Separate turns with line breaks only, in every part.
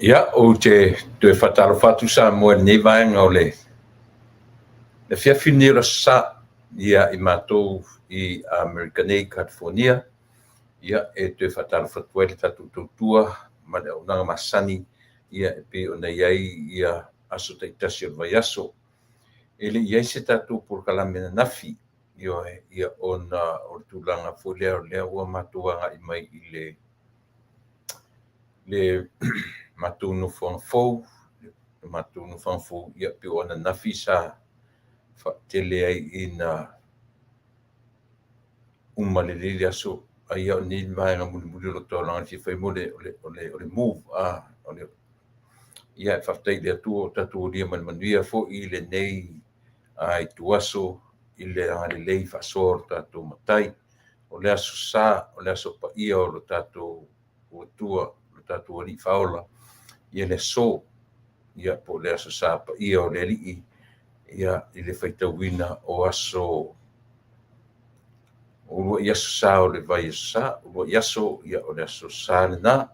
Ia o te whataro whatu sa moe nei vaenga o le whiawhini ra sa ia I mātou I Americanei, California. Ia e te whataro whatua le tatu tautua ma le aunanga masani ia e pe o nei ai ia aso taitasi o vai aso. Ele iai se tatu por kalamena nafi ia ona o tūlanga fōlea o lea ua mātuanga I mai I le mātou no whangfou, mātou no whangfou ia pe ona nafi sa tele ai I na umalelele aso ai au ni vaenga muli lo tōlanga ki whai mo le move ia whaftai le atua o tatu o lia manuia fo I le nei ai tuaso I le angalelei whasoa o tatu matai o le aso sa o le aso pa ia o lo tatu o tua lo tatu o li whaola ia le so ia po le aso sa pa ia o le li ia I le whaitawina o aso o lua iaso sa o le vai sa o lua iaso ia o le aso sa na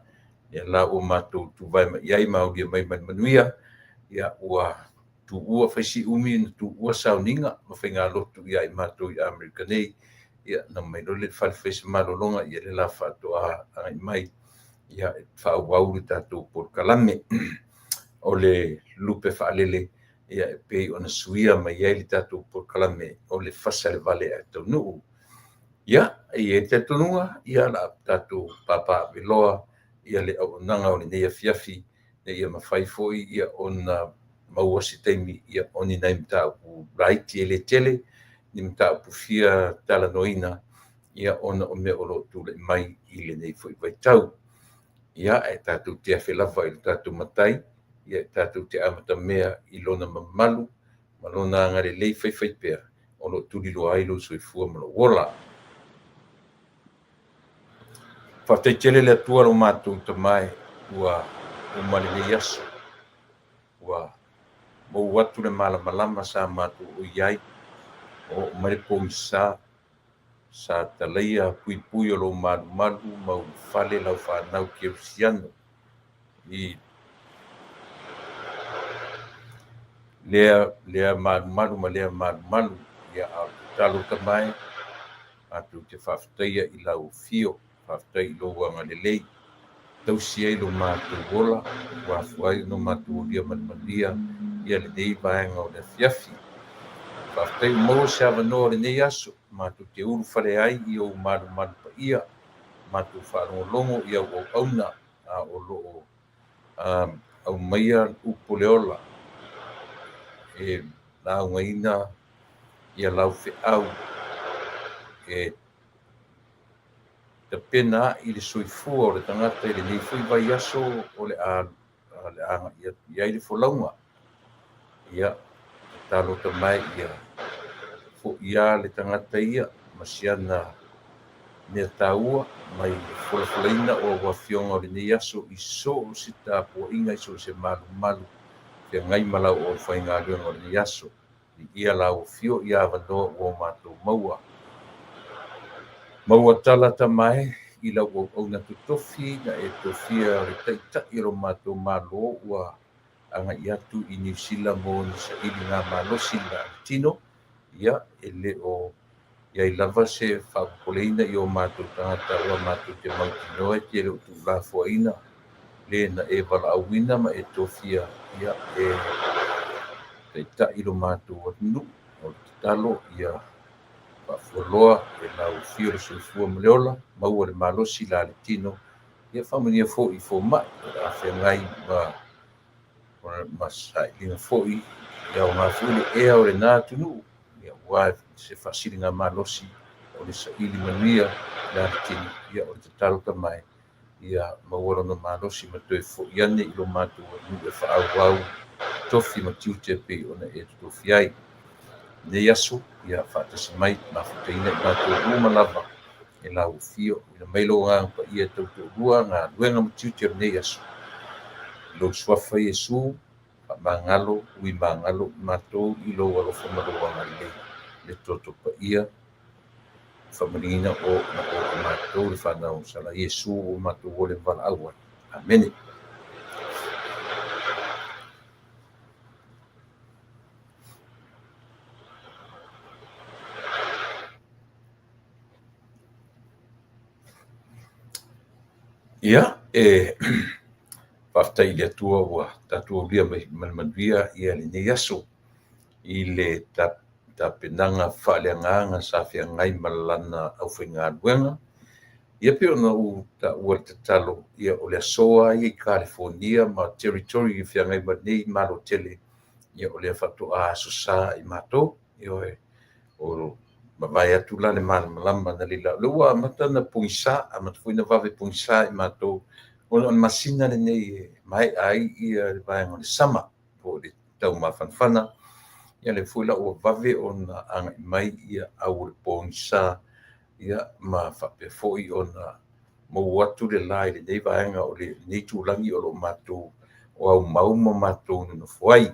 ia la o mātou tu vai ma iai maulia mai manuia ia ua tu ua whaisi umi na tu ua sauninga ma whainga lotu ia I mātou I Americanei ia na mai no le whalwhaisa malolonga ia le la whatoa ai mai ia whaawau le tātou por kalame o le lupe whaalele ia e pei ona suia mai iai le tātou por kalame o le whasa le vale a tau nuu. Ia, e te tunua, ia la tātou papa veloa, ia le au nanga o le neia fiafi, ia mawhai foi, ia ona maua si teimi, ia oni nei mta upu raiti ele tele, ni mta upu fia tala noina, ia ona o me olo tule mai I le nei foi vai tau. Ia, e tātou te awhelava I le tātou matai, ia tātou te amata mea I lona mamalu, malona angare lei whai pēr, ono tuli lo ailo soifua malo wola. Whataitele le atua lo mātou tamai ua umalele yaso. Ua mou watu le malama sa mātou o iai o maripo I sa talaia pui o lo malu mau fale lau whanau ki Rusiano. I lea malu ma lea malu ia au talo tamai mātou te whaftaia I lau fio. Whaftai lo wanga le lei. Tau siai lo mātou wola, wafuai no mātou lia manmalia, ia le nei vaenga o le fiafi. Whaftai mo se avanoa le nei aso, mātou te uru whare ai I o malu pa ia, mātou wharongo ia o auna, o loo au maia upo leola. E lau ngaina, ia lau fe au, e te pena I le soifua o le tangata I le nei fui vai aso o le anga ia I le folaunga. Ia, talo tamai ia, fo ia le tangata ia, masiana nea taua, mai folafolaina o wafionga o le nei aso I so si tāpua inga I so se malu, te ngai malau o whainga luenga o le nei aso. Ia lau fio ia avanoa o mātou maua. Maua tala tamai I lau au na tutofi na e tofia re taita I ro mātou malo ua anga I atu I New Zealand mo ni sa ili ngā malosi la tino ia e le o ia I lava se whakupoleina I o mātou tangata ua mātou te mautinoe te le o tu la fuaina le na e wala awina ma e tofia ia e taita I ro mātou anu o talo ia Whafoloa e lau fio le soifua maleola, maua le malosi la le tino, ia whamania fo I fo mai, a whengai ma sai linga fo I, ia o ngā fule ea o le nā tunu, ia wai se whasiri ngā malosi o le sa ili manuia la le tino, ia o le te talo tamai, ia maua no malosi ma toe fo iane I lo mātua nu e whaau tofi ma tiute pe ona e tofi ai. Ne yaso ia whaatasi mai ma whakaina I mātou uma lava e lau fio I na mailo ngā pa ia tautu rua ngā luenga matiuti ne yaso. Lo swafa Yesu mangalo ui mangalo mātou I lo alofa maroa ngā lei. Le toto pa ia whamarina o mātou le whanau sala Yesu o mātou o le wala awa. Amen. Ia, whaftai le atua ua tatua ulia manuia ia le nei aso i le tapenanga whaaleanganga sa whiangai malana au whainga luenga. Ia pe ona ta ua te talo ia o le asoa i California ma territory i whiangai manei malo tele ia o le whatoa asosa i mato ia o vai atu la le malama na lila le ua matana puisa a matafuina vave puisa i mato ona masina le nei mai ai ia vai ngone sama po le tau mafanfana ia le fuila ua vave ona anga mai ia au le puisa ia ma fape foi ona mo watu le lai le nei vaenga o le nei tulangi o lo mato o au mauma mato no fuai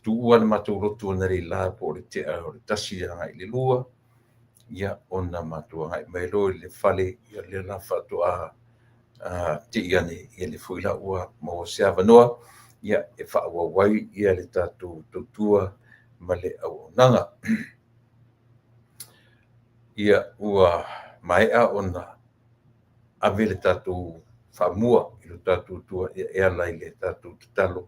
tu ua matou lotu ona le la po le te o le tasi anga i le lua ia ona matou anga i mai lo le fale ia le la fatoa te iane ia le fuila ua mo se avanoa ia e whaawa wai ia le tātou tautua ma le auonanga ia ua maea ona ave le tātou whaamua i lo tātou tua ia ea lai le tātou tatalo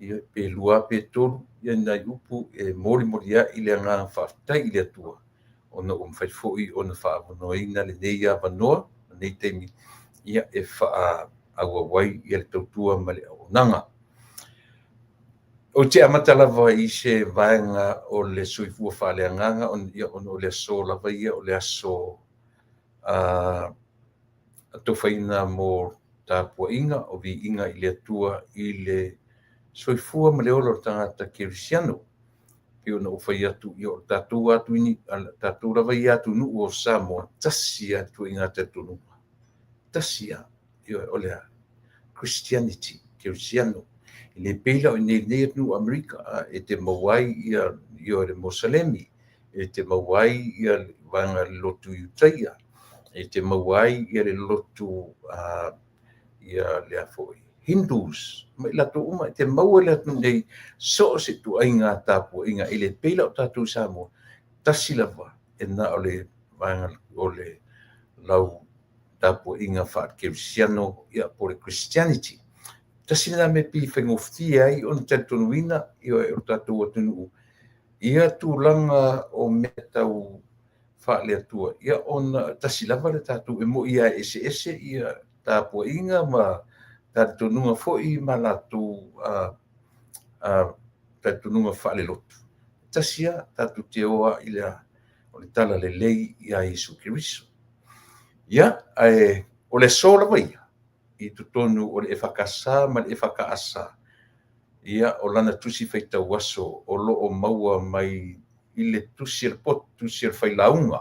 ia pe lua pe tolu ia nai upu e mori ia i le anga whaftai i le atua ona whai foi ona whaavanoina le nei avanoa nei teimi ia e wha aua wai ia le tautua ma le auonanga. O te amata lava i se vaenga o le soifua whaaleanganga ia ona o le aso lava ia o le aso atawhaina mo tāpua inga o vi inga i le atua i le soifua ma le olo tangata Kirisiano pe ona o whai atu i o tātou atu ini tātou lava i atu nu o Samoa tasi atu inga tātou tasia i o le Christianity Kirisiano i le peila o nei atu Amerika e te mawai i o le Mosalemi e te mawai i a vanga lotu Utaia e te mawai i le lotu i a le afoi Hindus mai lato uma te maua le atu nei so se tu ainga tapu inga i le peila o tātou Samoa tasi lava e na o le vanga o le lau tapu inga wha Kirisiano ia po le Christianity tasi na me pi whengofti ai on tatunuina i o tātou atunu ia tūlanga o mea tau wha le atua ia on tasi lava le tātou e mo ia ese ia tapu inga ma tātou nunga foi ma lātou tātou nunga wha le lotu tasia tātou te oa i le o le tala le lei i a Jesu Kiriso ia o le sola vai i tutonu o le whakasa ma le whakaasa ia o lana tusi whaitau aso o lo o maua mai i le tusi le pot tusi le whailaunga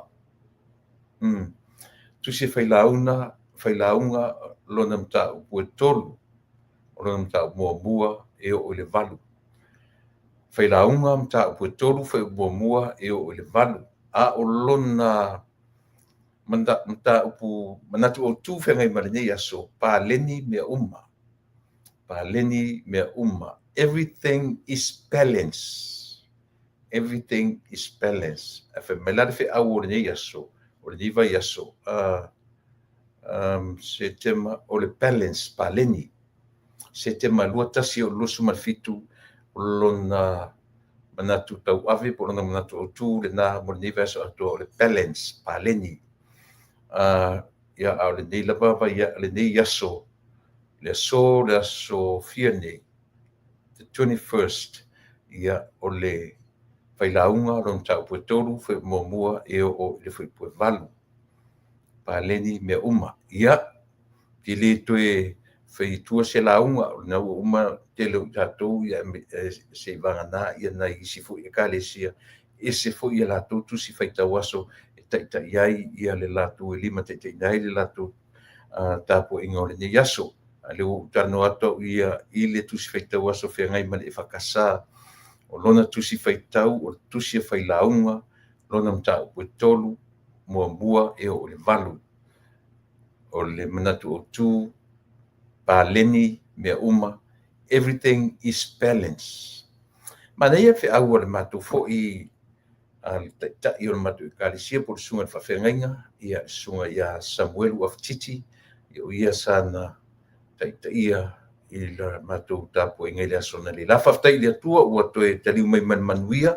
tusi whailaunga lona mta ue tolu o lona mta mua e o le valu whailaunga mta ue tolu mua e o le valu a o lona mta upu manatu o tu whengai marinei aso pāleni mea uma everything is balance a whemelare whi au o nei aso o le vai aso se tema o le balance pāleni se tema lua tasi o losu malfitu o lona manatu tau ave po lona manatu o tu le na mo nei aso ato o le balance pāleni ia au le nei lava vai le nei aso le aso fia nei the 21st ia o le whailaunga lon tau pue toru whi mua e o le whi pue valu pāleni mea uma ia ti le toe whi tua se launga na uma te leu tātou ia se vangana ia na isi fu i kālesia e se fu i la tu si whaitau aso ta iai ia le latu e lima te nai le latu tapu inga o le ni yaso le u tano ato ia i le tusi whaitau aso whengai mani e whakasa o lona tusi whaitau o tusi e whailaunga lona mta o tolu mua e o le valu o le manatu o tu pāleni mea uma everything is balance mana ia whi au le matu fo i taʻitaʻi o le matu ekalesia po le suga le faafegaiga ia le suga ia Samuel Uafititi o ia sa na taʻitaʻia i le matou tapuaiga i le aso na leila faafetai le atua ua toe taliu mai manuia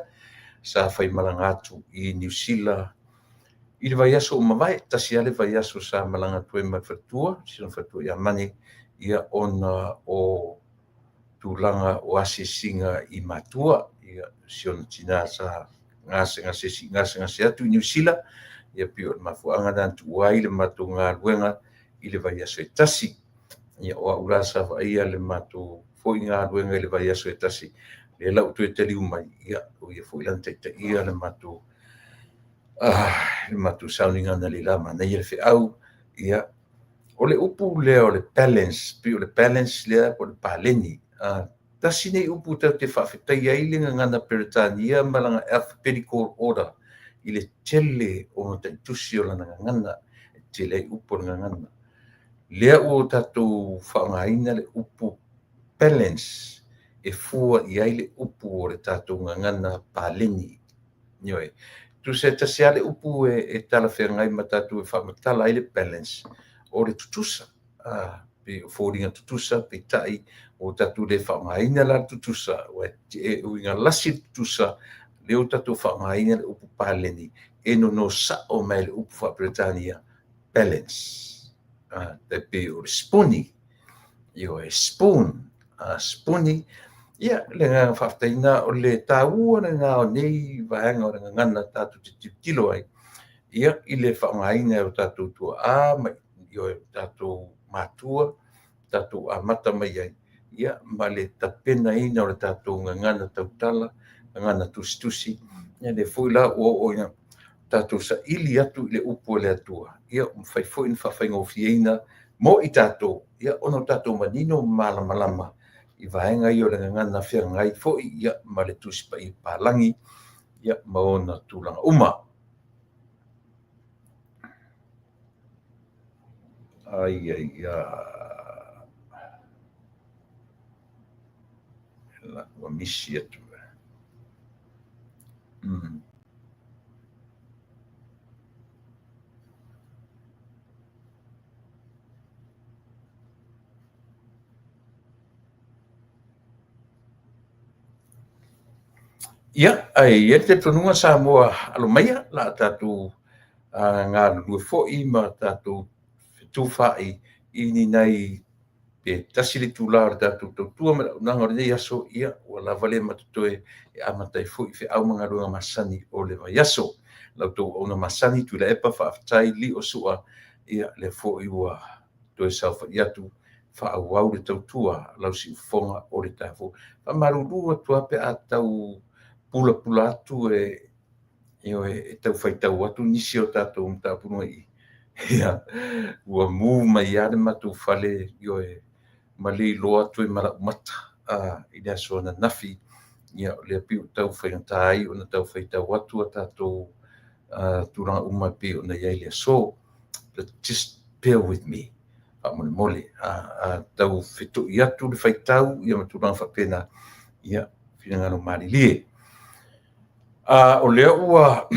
sa faimalaga atu i niusila i le vaiaso o mavae tasi a le vaiaso sa malaga atu ai ma le fatua sina fatua ia mani ia ona o tulaga o asesiga i matua ia siona tinā sa gasegase atu i niusila ia pio o le mafuaaga na tuu ai le matou galuega i le vaiaso e tasi ia o a'u la sa va'aia le matou fo'i galuega i le vaiaso e tasi le lau toe taliu mai ia o ia fo'i lana taʻitaʻia le matou saunigana leila manai le fe'au ia o le upu lea o le balance pio le balance lea po le paleni tasi nei upu tau te whaafetai ai le ngana Peretania ma langa alphabetical order i le tele o te tusi o lana ngana tele upu o ngana lea o tatou whaangaina le upu balance e fua i ai le upu o le tatou ngana paleni nyoe tu se tasi ale upu e tala whengai ma tatou e whaamatala ai le balance o le tutusa pe fōringa tutusa pe tai o tatu le whaangaina la tutusa o e uinga lasi tutusa le o tatu whaangaina le upu paleni e no sa o mai le upu Whaperetania balance te pe o le spoonie io e spoon spoonie ia le ngā whaftaina o le tāua na ngā o nei vaenga o le ngana tatu te tilo ai ia i le whaangaina o tatu tua mai io e tatu matua tatu amata mai ai ia ma le tapena ina o le tatu ngana tautala ngana tusi ia le fuila o ia tatu sa ili atu le upu le atua ia fai foi in whawhainga fiena mo i tatu ia ono tatu manino malama i vaenga i o le ngana whiangai foi ia ma le tusi pa i palangi ia ma ona tūlanga uma ai la wa misi atu ia ai te tonunga sa moa alo maia la tatu ngā lue fo'i ma tatu tūwhai i ni nei pe tasili tūla o tatu tautua ma nanga o nei aso ia o la vale matutoe e amatai fo'i fe au mga runga masani o le vai aso lau tau ona masani tu le epa whaafatai li o sua ia le fo'i ua toe saufa iatu whaau au le tautua lau si ufonga o le tafo pa marurua tua pe a tau pula atu e tau whaitau atu nisi o tātou mtapunu i. Ia, ua mū mai ane matu whale ma le loa atu e mara umata i nea so na nafi. Ia, lea piu tau whaingatai o na tau whaitau atu a tātou turanga umai pe o na iai lea so. Just bear with me. Mole. Tau whitu i atu le whaitau ia maturanga whapena. Ia, whina ngano mari lie. O lea ua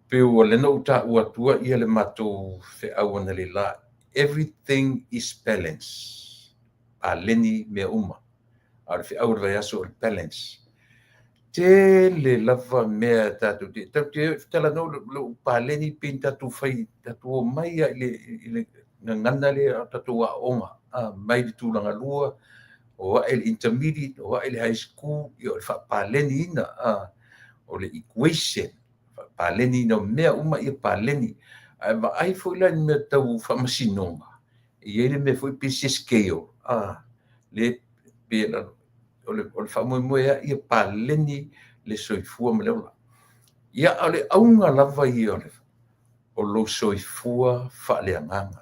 pe ua lena uta ua tua ia le matou wheau ana le la. Everything is balance. A leni mea uma. A le wheau le vai aso le balance. Te le lava mea tatu te. Tau te tala no le pa leni pin tatu whai tatu o mai i le ngana le tatu wa onga. Mai di tūlanga lua. O el intermediate, o el high school, o le whapaleni ina, o le equation, whapaleni ina mea uma i paleni. Ma ai fo ila ni mea tau whamasinonga. I ele mea fo i pese scale. Le pēla, o le whamoemoea i paleni le soifua ma leola. Ia o le aunga lava i o lo soifua whaaleanganga.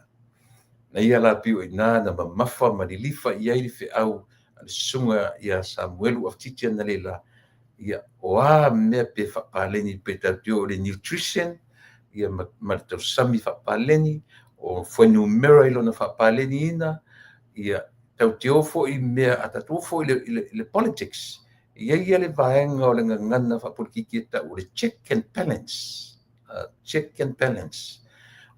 Na ia la piu ina na mamafa ma lifa i ai fe au le sunga ia Samuel Uafititi na leila ia oa me pe whapaleni pe tau le nutrition ia ma tau sami whapaleni o foi numero ilo na whapaleni ina ia tau te ofo i mea a tatu ofo i le politics ia le vaenga o le ngana whapurikiki ta o le check and balance. Check and balance.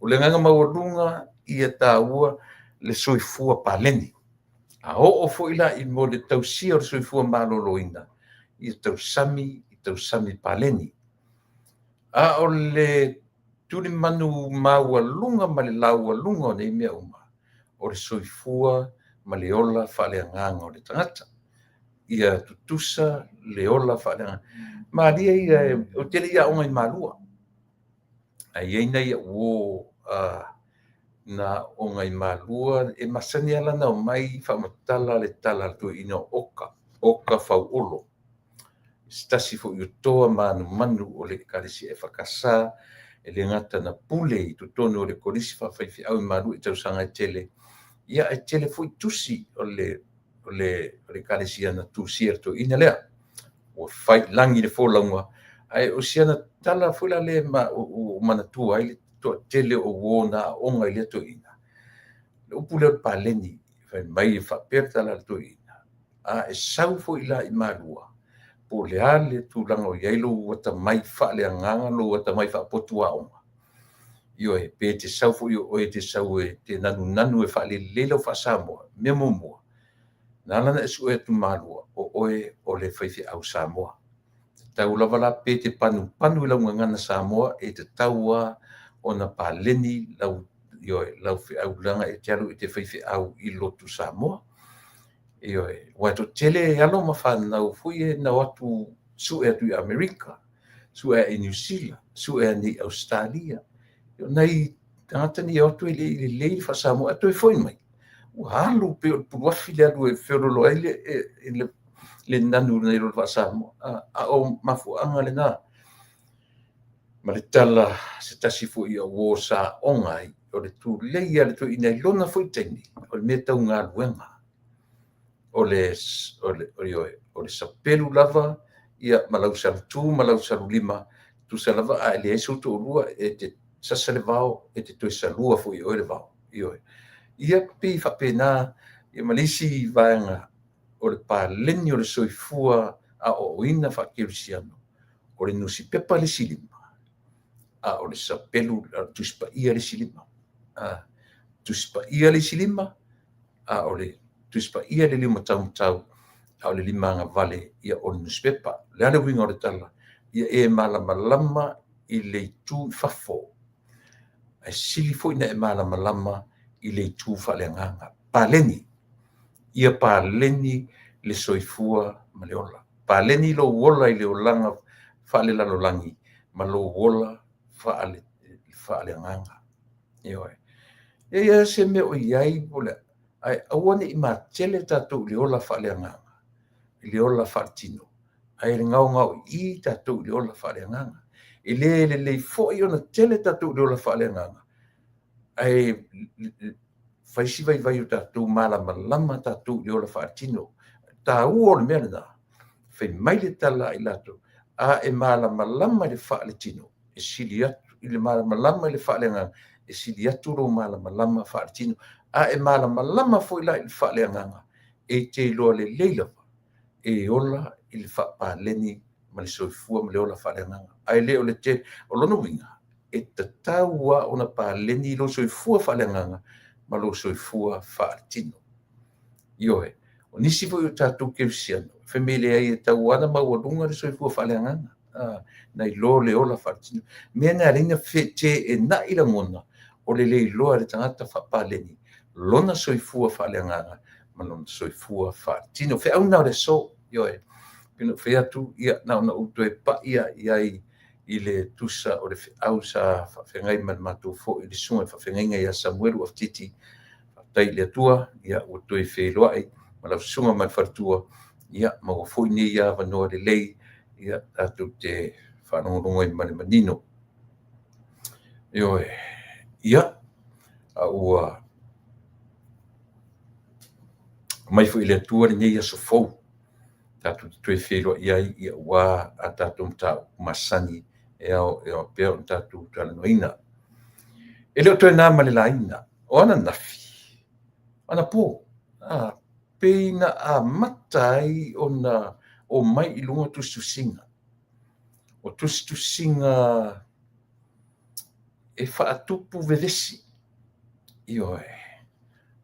O le nganga maurunga ia tāua le soifua paleni. A o fo ila I mo le tausia o le soifua maloloina. I tausami paleni. A o le tuli manu maua lunga ma le laua lunga o nei mea uma. O le soifua ma le ola whaleanganga o le tangata. Ia tutusa le ola whaleanganga. Maria ia o tele ia o ngai malua. Ai ei nei o na o ngai malua e masani ala na o mai whamatala le tala tu ina oka whau olo. Stasi fo i toa manu o le karisi e whakasa e le ngata na pule I tutonu o le korisi whawhaifi au I maru I tausanga e tele. Ia e tele fo I tusi o le karisi ana tusi er to ina lea. O whai langi le fōlaunga. Ai o siana tala fo la le o manatua ai le to tele o wona onga I le to ina. Le upule o paleni whai mai whaperta la to ina. A e sau fo ila I marua. Po le ale tūlanga o iai lo wata mai whaaleanganga lo wata mai whaapotua onga. Io e pe te sau fo io oe te sau e te nanu e whaale lelo whaasamoa, mea mumua. Nalana e su e tu malua o oe o le whaifi au Samoa. Tau lavala pe te panu I launga ngana Samoa e te taua o na paleni lau fi au langa e te alu e te whaifi au I lotu Samoa. Io e wato tele alo mawhanau fui na watu su e tu I Amerika, su e New Zealand, su e ni Australia. Io nei tangata ni otu I le leili whasamo atu e foi mai. O halu pe o puwafi le alu e whiorolo ai le nanu nei ro whasamo. A o mafuanga le nā. Ma le tala se tasi fui a wo sa ongai o le tu leia le tu ina lona foi teni o le mea tau ngā luenga. O le sapelu lava ia malau salu tu malau salu lima tu salava a le esu to lua e te sasalevao e te toi salua fo I le vao ia pi fa pena ia malisi vaenga o le paleni o le soifua a o ina fa kirisiano o le nusi pepa le silima a o le sapelu tu spa ia le silima tu spa ia le silima a o le tuspa ia le lima tau au le limanga vale ia o newspaper le ale winga o le tala ia e malama I le tu fafo ai sili fo ina e malama I le tu faleanganga paleni ia paleni le soifua ma le ola paleni lo wola I le olanga fale lalolangi ma lo wola faleanganga ia se me o iai pole ai awane I matele tatou le ola whaaleanganga, le ola whaatino. Ai le ngau I tatou le ola whaaleanganga. I le fōi ona tele tatou le ola whaaleanganga. Ai whaisi vai o tatou malama tatou le ola whaatino. Tā ua o le mea nā. Whai mai le tala I lato. A e malama le whaaletino. E sili atu I le malama le whaaleanganga. E sili atu ro malama whaatino. A e malama foi la I whaaleanganga e te loa le leila e ola I le whapaleni ma le soifua ma le ola whaaleanganga ai le o le te o lono winga e te taua o na paleni lo soifua whaaleanganga ma lo soifua whaatino ioe o nisi foi o tātou kerisiano whemele ai e tau ana maualunga le soifua whaaleanganga nei lo le ola whaatino mea ngā ringa te e na ila ngona o le loa le tangata whapaleni lona soifua whaaleanganga ma lona soifua whaatino whi au nao le so ioe pino whi atu ia nao na uto e pa ia I le tusa o le whi au sa whawhengai man matou fo I le sunga whawhengai ia Samuelu of Titi tai le atua ia uto e whi loai ma lau sunga man whartua ia ma o fo ni ia wanoa le lei ia atu te whanongongo I mani manino ioe ia a ua mai fo ile tua ni ia so fo tatu tu felo ia wa atatu mta masani e o pe tatu tala noina ele to na male laina ona nafi ana po peina a matai ona o mai I lunga tustusinga. O tustusinga e whaatupu vedesi. Io e.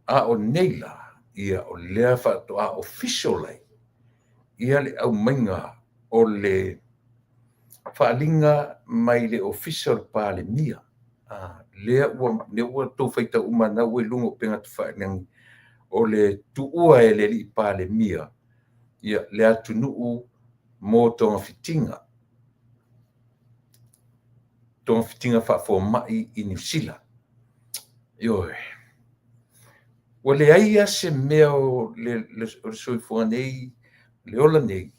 A o neila, ia o lea whaatoa official ai. Ia le au mainga o le whaalinga mai le official pa le mia. Lea ua tau whaita umana ue lungo penga tu whaanangi o le tuua e le li pa le mia. Ia le atu nuu mō tonga fitinga. Tonga fitinga whaafo mai I New Zealand. Ioe. Wa le aia se mea o le soifua nei, le ola nei.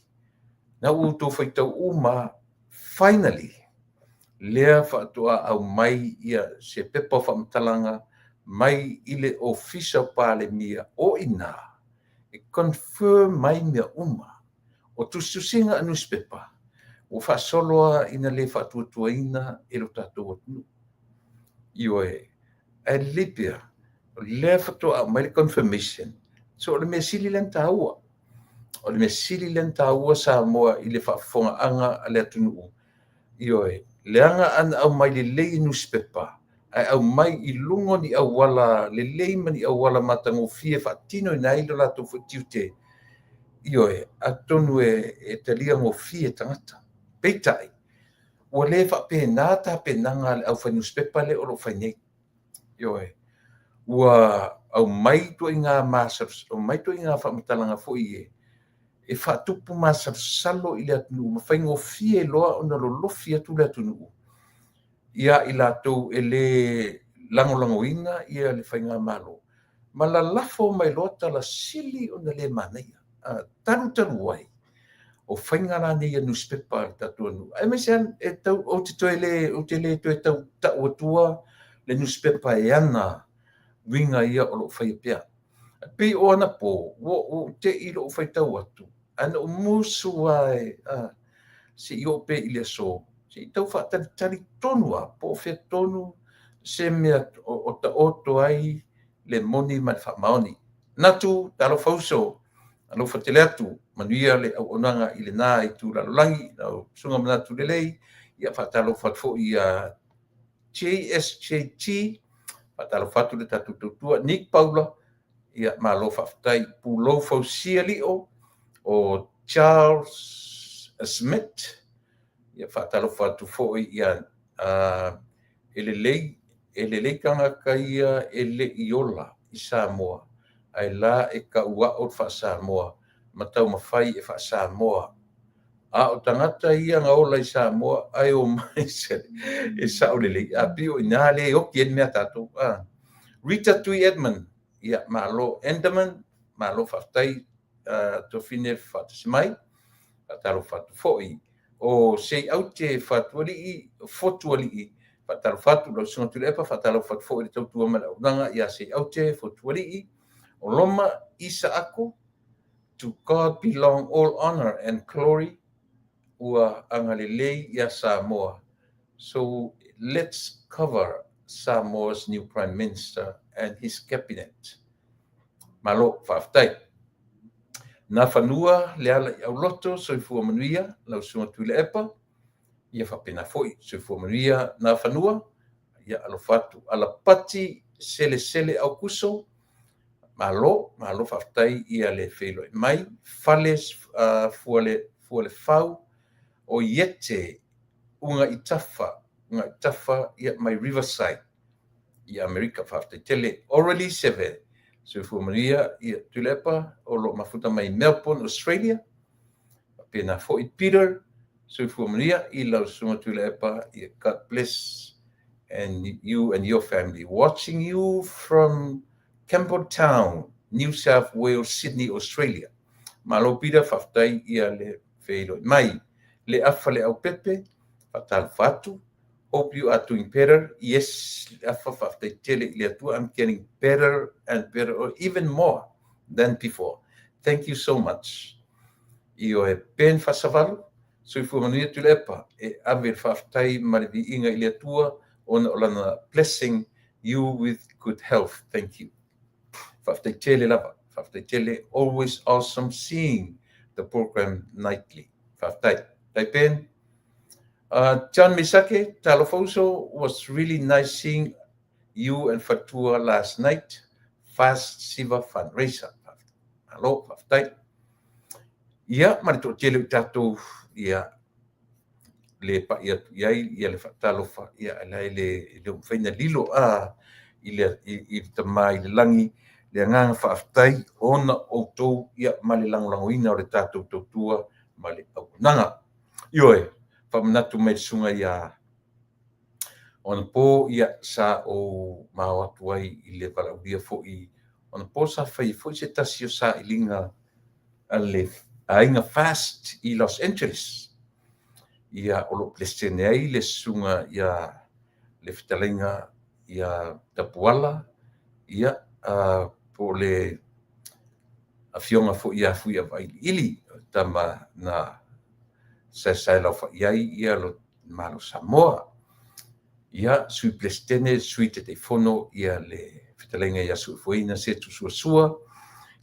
Na u tō whaitau uma, finally, lea whaatoa au mai ia se pepa whaamatalanga mai I le official pa le mia o ina. E confirm mai mea uma. O tustusinga a newspaper. O whaasoloa ina le whaatuatua ina e lo tātou atunu. Ioe, e lipia, le whaatoa au mai le confirmation. So o le mea sili len tāua. O le mea sili len tāua sa moa I le whaafonga anga a le atunu. Ioe, le anga ana au mai le lei newspaper. Ai au mai I lungo ni au wala, le lei mani au wala matango fie whaatino I nai lo lato whatiute. Ioe, atonu e talia ngo fie tangata. Peitai. Ua le whapena ta penanga le au wha newspaper le oro whainei. Ioe. Ua au mai to I ngā māsars, au mai to I ngā whamatalanga fo I e. E whaatupu māsar salo I le atunu, ma whaingo fie loa o na lolofi atu le atunu. Ia I lātou e le langolango inga, ia le whainga malo. Ma la lafo mai loa tala sili o na le manea. Taru wai. O whainga rā nei a newspaper tatu anu. Ai mai sean, e tau, o te toi le, o te le toi tau tau atua, le newspaper e ana, winga ia o lo whai pia. Pei o ana po, o te I lo whai tau atu. Ana o musu ai, se I o pe I le so. Se I tau whaatari tonua, po whea tonu, se mea o ta oto ai, le moni mai whamaoni. Natu, talo fauso, alo whatele atu, manuia le au onanga I le nā I tū lalolangi, au sunga manatu le lei, ia whatalo whatfo I JSJT, whatalo whatu le tatu tautua, Nick Paula, ia malo whaftai pulo fausia lio, o Charles Smith, ia whatalo whatu fo ia ele lei kanga kaia ele iola I Samoa. Ai la e ka ua o wha Samoa, matau mawhai e wha Samoa. A o tangata ia ngā ola I Samoa, ai o mai se e saulele. A pio I nā le o kien mea tātou. Rita Tui Edmund, ia malo Enderman, malo whaftai to fine whatasimai, whatalo whatu foi. O sei au te whatualii, fotualii, whatalo whatu, lau sunga tule epa, whatalo whatu foi le tautua mana unanga, ia sei au te fotualii, o loma isa ako, to God belong all honor and glory, ua angalelei ia Samoa. So let's cover Samoa's new Prime Minister and his cabinet. Malo whaftai. Nā whanua le ala I auloto soifua manuia, lau sunga tuile epa, ia whapena foi soifua manuia nā whanua, ia alo whatu ala pati sele au kuso, malo whaftai ia le whelo e mai, fales fuale whau, o iete unga itafa ia mai Riverside, ia Amerika whaftai tele, orally seve, soifua manuia ia tulepa, o lo mafuta mai Melbourne, Australia, pena foi Peter, soifua manuia I lau sunga tulepa, ia God bless and you and your family. Watching you from Campbelltown, New South Wales, Sydney, Australia. Malo Peter whaftai ia le wheilo mai. Le afa le au pepe, whatal whatu. Hope you are doing better. Yes, afa whaftai tele le atua. I'm getting better and better, or even more than before. Thank you so much. Io e pen whasavalu. So if manuia tu lepa, e ave whaftai marivi inga I le atua, ona olana blessing you with good health. Thank you. Whaftai tele lava. Whaftai tele, always awesome seeing the program nightly. Taipen. John Misake, Talofoso, was really nice seeing you and Fatua last night. Fast Siva fundraiser. Hello, Faftai. Ia, marito tele tato ia le pa ia le fatalofa ia le faina lilo i tamai le langi le nganga faaftai ona outou ia male langolangoina o le tatou tautua ma le aunaga ioe faamanatu mai le suga ia ona po ia sa o mao atu ai i le valaulia foʻi ona po sa fai foʻi se tasi o saʻiliga a le aiga fast i Los Angeles ia o loo pelesene ai le suga ia le fetalaga ia tapuala ia po le afioga foʻi afu ia vaiili tama na saesae lau faʻi ai ia lo malo Samoa ia sui pelestene sui teteifono ia le fetalaga ia suʻefuaina se tusuasua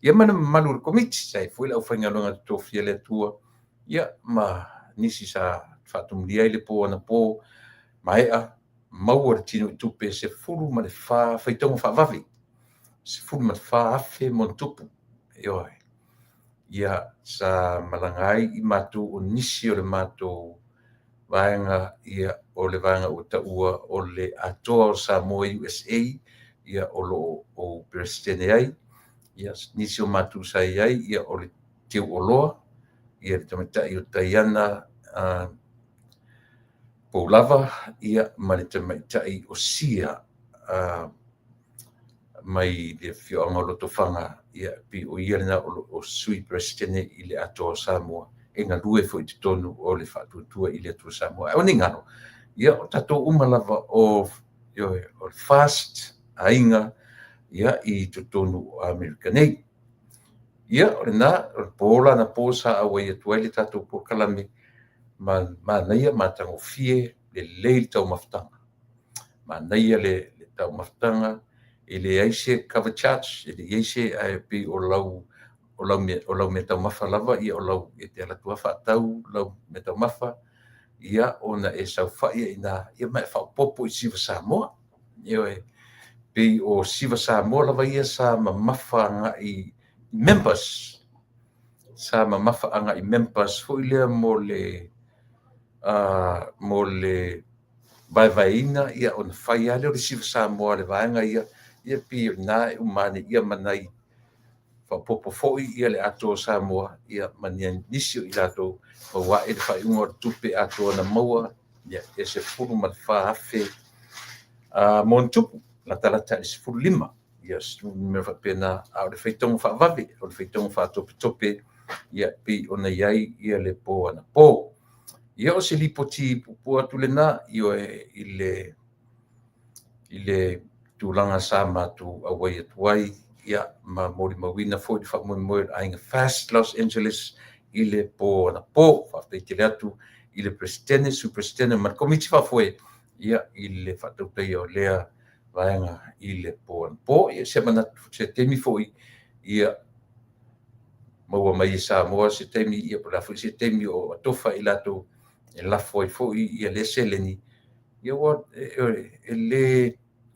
ia mana mamalu le komiti sai foi lau faigaloga totofia le atua ia ma nisi sa faatumulia ai le po ana po maeʻa maua le tino i tupe se fulu ma le fā faitauga faavavi se fulu ma le fā afe mo na tupu ioe ia sa malaga ai i matou o nisi o le matou vaega ia o le vaega ua taʻua o le atoa o Samoa USA ia o loo ou peresidene ai ia nisi o matou sai ai ia o le teuʻoloa ia le tamaitaʻi o Taiana Poulava ia ma le tamaitaʻi o Sia mai le fioaga o lotofaga ia pi o ia lena o sui peresidene i le atoa o Samoa e galue foʻi totonu o le faatuatua i le atua Samoa o nigalo ia o tatou uma lava o le fast aiga ia i totonu o Amerika nei ia o lenā o le po lana po sa auai atu ai le tatou pokalame manaia matagofie lelei le taumafutaga manaia le taumafutaga e leai se cover charge e leai se ae pei o lau mea taumafa lava ia o lau e te alatua faatau lau mea taumafa ia ona e saufaʻi ina ia mae faaupopo i siva Samoa ioe pei o siva Samoa lava ia sa mamafa agaʻi members sa mamafa agaʻi members foʻi lea mo le vaevaeina ia ona fai ale o le siva Samoa le vaega ia pi na e umane ia manai fapopo foʻi ia le atoa Samoa ia mania nisi o i latou auaʻi le faaiʻuga o le tupe atoa na maua ia e se fulu ma le fā afe mo na tupu latalata i le 15 ia me faapena a o le faitauga faavavi o le faitauga faatopetope ia pei ona iai ia le po ana po ia o se lipoti pupua atu lenā ioe i le tulaga sa matou auai atu ai ia ma molimauina foʻi le faamoemoe le aiga fast Los Angeles i le po ana po faafetaitele atu i le presidene supresidene ma le komiti faafoe ia i le faatautaia o lea vaega i le po ana po ia se manatu se taimi foʻi ia maua mai Samoa se taimi ia po lafoʻi se taimi o atofa i latou e lafo ai foʻi ia le seleni ia ua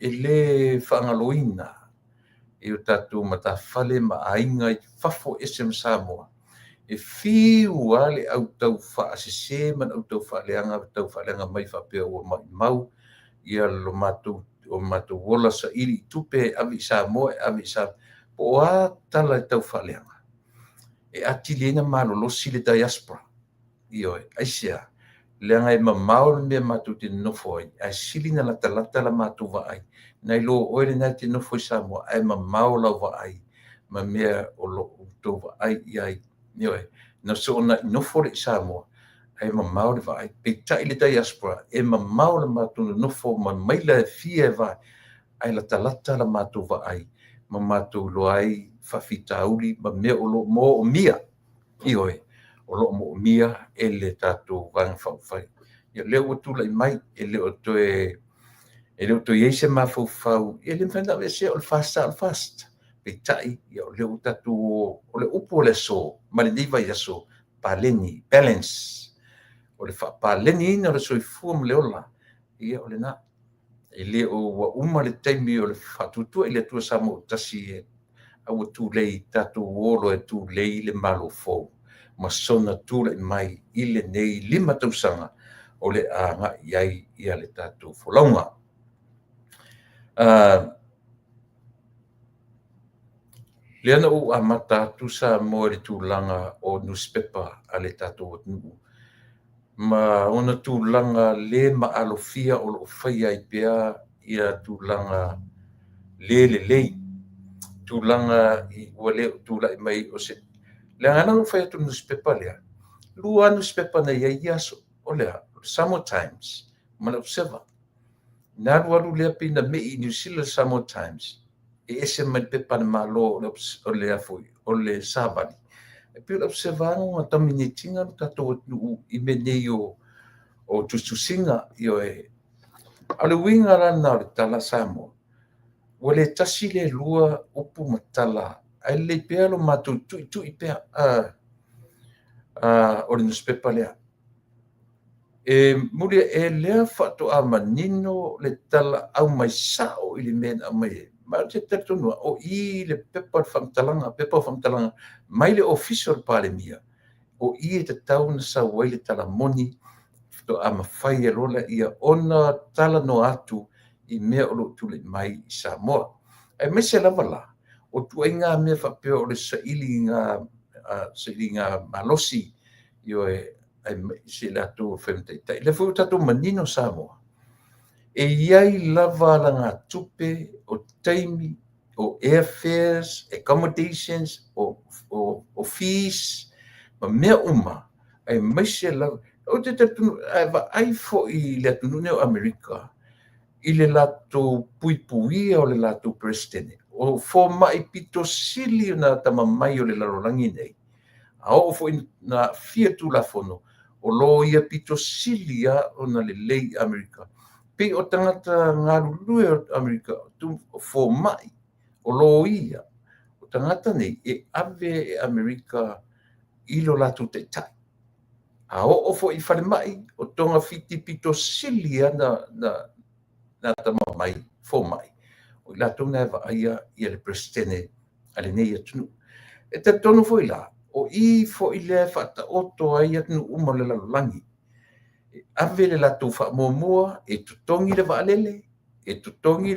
e lē faagaloina i o tatou matafale ma aiga i fafo ese ma Samoa e fiu a le ʻautau faasesē ma le ʻautau faaleaga mai faapea ua maʻimau ia lo matou o matou ola saʻili i tupe ave i Samoa e ave i Samoa po o a tala e tau faaleaga e atiliina malolosi le diaspora ioe aisea leaga e mamao le mea matou te nofo ai ae sili na latalata la matou vaai nai lo oe lenā te nofo i Samoa ae mamao lau vaai ma mea o loo outou vaai iai ioe na so ona i nofo le i Samoa ae mamao le vaai peitaʻi le diaspora e mamao le matou na nofo ma mai le fia e vae ae latalata la matou vaai ma matou loa ai faafitauli ma mea o loo moʻomia ioe o loo moʻomia e le tatou vaga faʻufai ia lea ua tulaʻi mai e lē o toe ai se mafaufau ia le mafaiga ese o le fast peitai ia o le utatu o le upo le so ma le diva ia so paleni balance o le paleni ina le soifua ma le ola ia o le na ele o wa uma le taimi o le fatutua ile tu sa mo tasi e au tu lei tatu olo e tu lei le malofo ma sona tu le mai ile nei lima tausanga o le anga iai ia le tatu folonga Leana o amata tu sa mo le tūlanga o newspaper a le tatu o nuku. Ma ona tūlanga le maalofia o lo whaia i pea ia tūlanga le tūlanga i ua leo tūla i mai o se. Le ngana o whaia tu newspaper lea. Lua newspaper na ia iaso o lea. Samoa Times. Ma le observer. Nā ruaru lea pina me i New Zealand Samoa Times. E ese mai pepa na malo o le afoi, o le sabani. E pio le observano nga taminitinga no tato i menei o tustusinga i o e. Ale winga rana o le tala Samoa. Wa le tasi le lua upu matala. Ai le pea lo matu tui pea o le newspaper lea. E mulia e lea whato a manino le tala au mai sao i le mena a mai ma te tonu o I le pepa whamtalanga mai le official palemia o I te tau na sa wai le tala moni to a mawhai e rola ia ona tala no atu I mea o lo tule mai I Samoa. E me se lava la o tu ai ngā mea whapea o le saili ngā malosi yo e se la tu whentai. Le fu tatu manino Samoa. E iai lava la ngā tupe o taimi, o airfares, accommodations, o fees, ma mea uma, ai maise lava. O te tatu, ai fo I le atunu neo Amerika, I le lato puipuia o le lato presidente. O fo mai pito sili na tamamai o le larolangi nei. A o fo na fia tu la fono, o lo ia pito sili o na le lei Amerika. Pe o tangata ngā lulue o Amerika, tu fo mai, o lo ia, o tangata nei, e ave e Amerika I lo latu te tai. A o fo I whare mai, o tonga fiti pito sili na tama mai, fo mai. O latu nga eva aia I le prestene, ale nei atunu. E te tonu fo I la, o I fo I le whata oto aia atunu uma le lalangi. Ave le latu wha mua e tutongi le waalele, e tutongi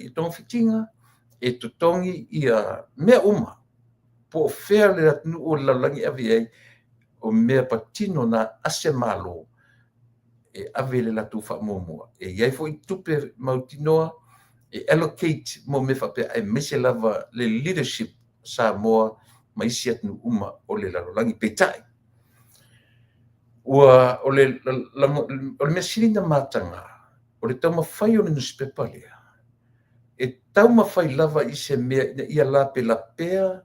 I tonga fitinga, e tutongi ia mea uma. Po fea le atunu o lalangi ave ai, o mea patino na ase malo, e ave le latu wha mua. E iai fo I tupe mautinoa, e allocate mo me whapea, e mese lava le leadership Samoa, ma isi atunu uma o le lalangi peitai. Ua o le mea sili na matanga, o le tau mawhai o le newspaper lea. E tau mawhai lava I se mea ia lape la pea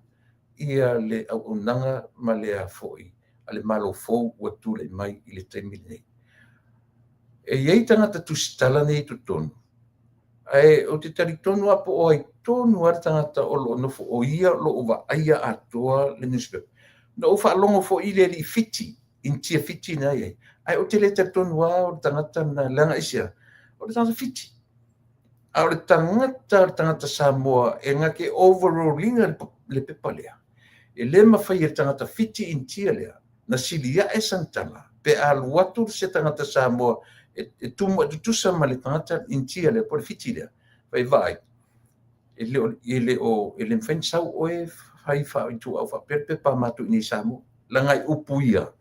ia le au unanga ma lea foi, a le malo fou ua tūle mai I le taimi nei. E iei tangata tusitala nei tu tonu. Ai o te tari tonu apo o ai tonu ar tangata o lo nofo o ia lo uwa aia atoa le newspaper. No ufa alongo fo I le li fiti. Intia fiti na ia. Ai o te le tonu o tangata na langa isia. O le tangata fiti. A o le tangata Samoa e ngake overrulinga le pepa lea. E le mawhai e tangata fiti intia lea. Na silia e santala. Pe aluatu se tangata Samoa e tusa ma le tangata intia lea po le fiti lea. Vai. E le mwhensau oe hai wha i tu au wha pepa matu ni Samoa. Langai upuia.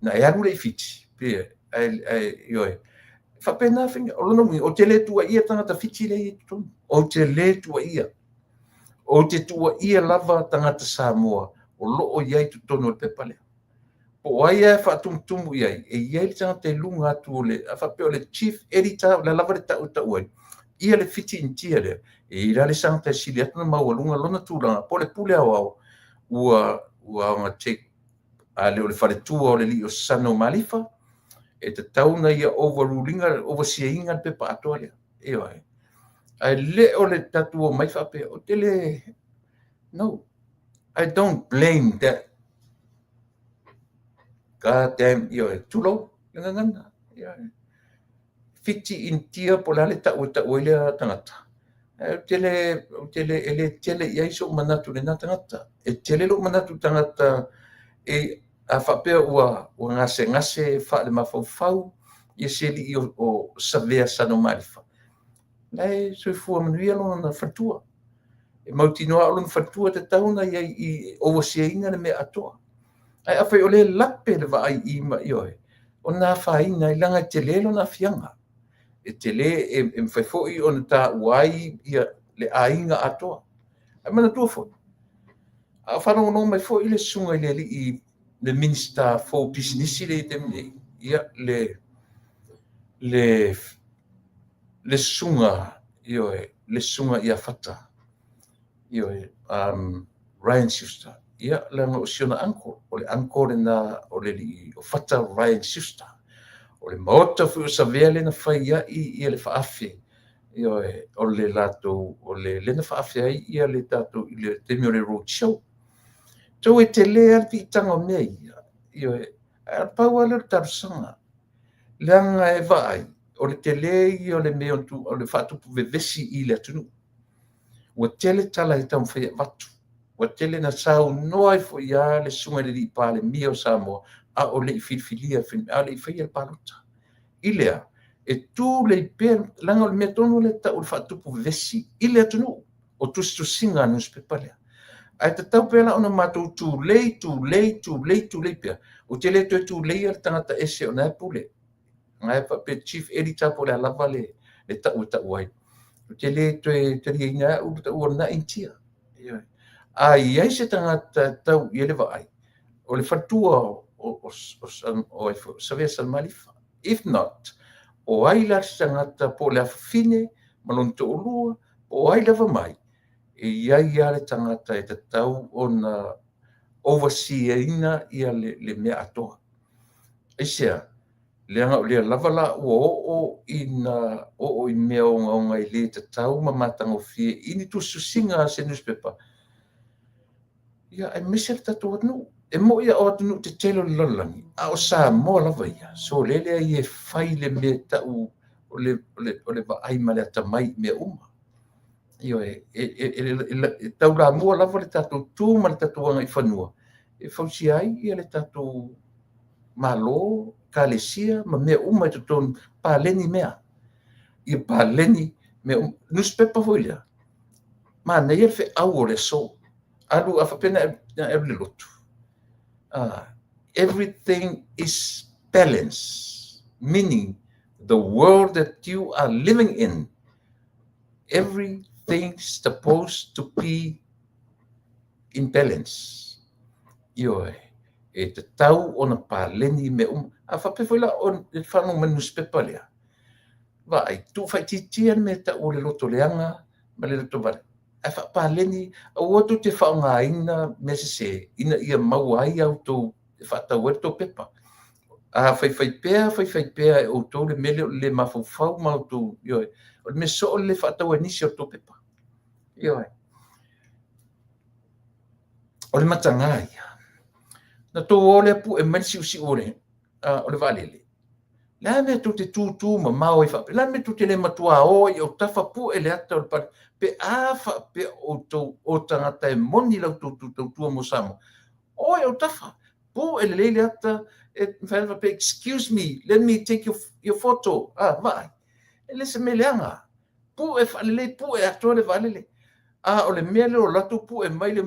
Na e aru le fiti, pe ioe. Whapena whinga, o lona mui, o te le tua ia tangata fiti le i tonu. O te le tua ia. O te tua ia lava tangata Samoa, o loo iai tu tonu o pepa lea. Po ai e whaatumutumu iai, e iai le tangata e lunga atu o le, a whapeo le chief editor, le lava le tau ai. Ia le fiti intia lea, e ira le sangata e sili atu na maua lunga lona tūlanga, po le pule au ua nga take a leo le whare tua o le li o sano malifa, e te tauna ia overrulinga, overseeinga pepa atoa lea. Ai le o le tatu o mai whape, o te le No, I don't blame that. God damn, too low. Ngangana. Fiti in tia polale ta uile tangata. Tele ia iso manatu le na tangata. Tele lo manatu tangata a whapea ua ngase wha le mawhau ia seli i o savea sano marifa. Nei, sui fua manuia lo na whatua. Mauti noa o lon whatua te tauna i owasia inga le mea atoa. Ai awhai o le lape le wa ai i ma i oe. O nā whaina i langa te lelo na fianga. Te le mwhaifo i o na tā uai ia le ainga atoa. Ai mana tua fo. A whanau no mai fo i le sunga i le li i le Minister for Business le te mene. Ia le sunga i oe. Le sunga i a whata. I oe. Ryan Schuster. Ia langa o siona anko. O le anko le na o le li o whata Ryan Schuster. O le maota fu o sa vele na whai ia i le whaafe. I oe. O le lato, o le lena whaafe ai ia le tato i le temi o le roadshow. Tau e te lea ti tanga o mea ia. I oe. A pau ala le tarusanga. Leanga e vai. O le te lea i o le mea o le whatupu vevesi i le atunu. Ua tele tala i tau whai watu. Ua tele na sau noai fo ia le sunga le li pale mia o Samoa. A o le i filfilia, a le i whai al palota. I lea, e tū le i pēr, langa o le mea tonu le ta o le whatupu vevesi i le atunu. O tustu singa newspaper lea. Ai te tau pēla ona mātou tū lei pēr. O te le tū lei al tangata ese o nai pule. Ngai pa pe chief editor po le alava le ta uai. O te le te ria inga u ta ua na intia. Ai ai se tangata tau i ele vai. O le fatua o savea san malifa. If not, o ai la tangata po le afine, malon to olua, o ai lava mai. E iai ia le tangata e te tau o na overseeina ia le mea atoa. E sea, le lava la o ina o i mea o ngai le te tau mamatanga o fie ini tu susinga se newspaper. Ia, ai mese le tatu anu. E mo ia o atu te telo lalangi. A o sa mo lava ia. So lele ai e fai le me tau o le va ai ma le atamai me uma. Io tau la mua lava le tatu tu ma le tatu anga i whanua. E fausi ai ia le tatu malo, kalesia, ma mea uma i tutonu pāleni mea. Ia pāleni mea uma. Newspaper hoilia. Ma nei fe au o le so. Alu afapena e le lotu. Everything is balanced, meaning the world that you are living in, everything's supposed to be in balance. Ioe, e te tau o na pāleni me a whapewhila o le whanau ma newspaper lea. Vai, tu whai titian me ta o le loto leanga, ma le loto vare. A whapaleni, a watu te whaonga ina me se ina ia mau ai au tō whatau e tō pepa. A whai pēa e o tō le mele le mawhau mau tō, ioe. O le me so le whatau e nisi o tō pepa. Ioe. O le matanga ia. Na tō ole pu e manisi usi ole, o le valele. La me tu te tūtū ma mau i whape. La me tu te le matua o i o tawha pu e le ata o le pari. Pe a whape o tangata e moni lau tūtua mo samo. O i o tawha. Pu e le ata e whape, excuse me, let me take your photo. Vai. E le se me leanga. Pu e whalele, pu e ato le valele. O le mele o latu pu e mai le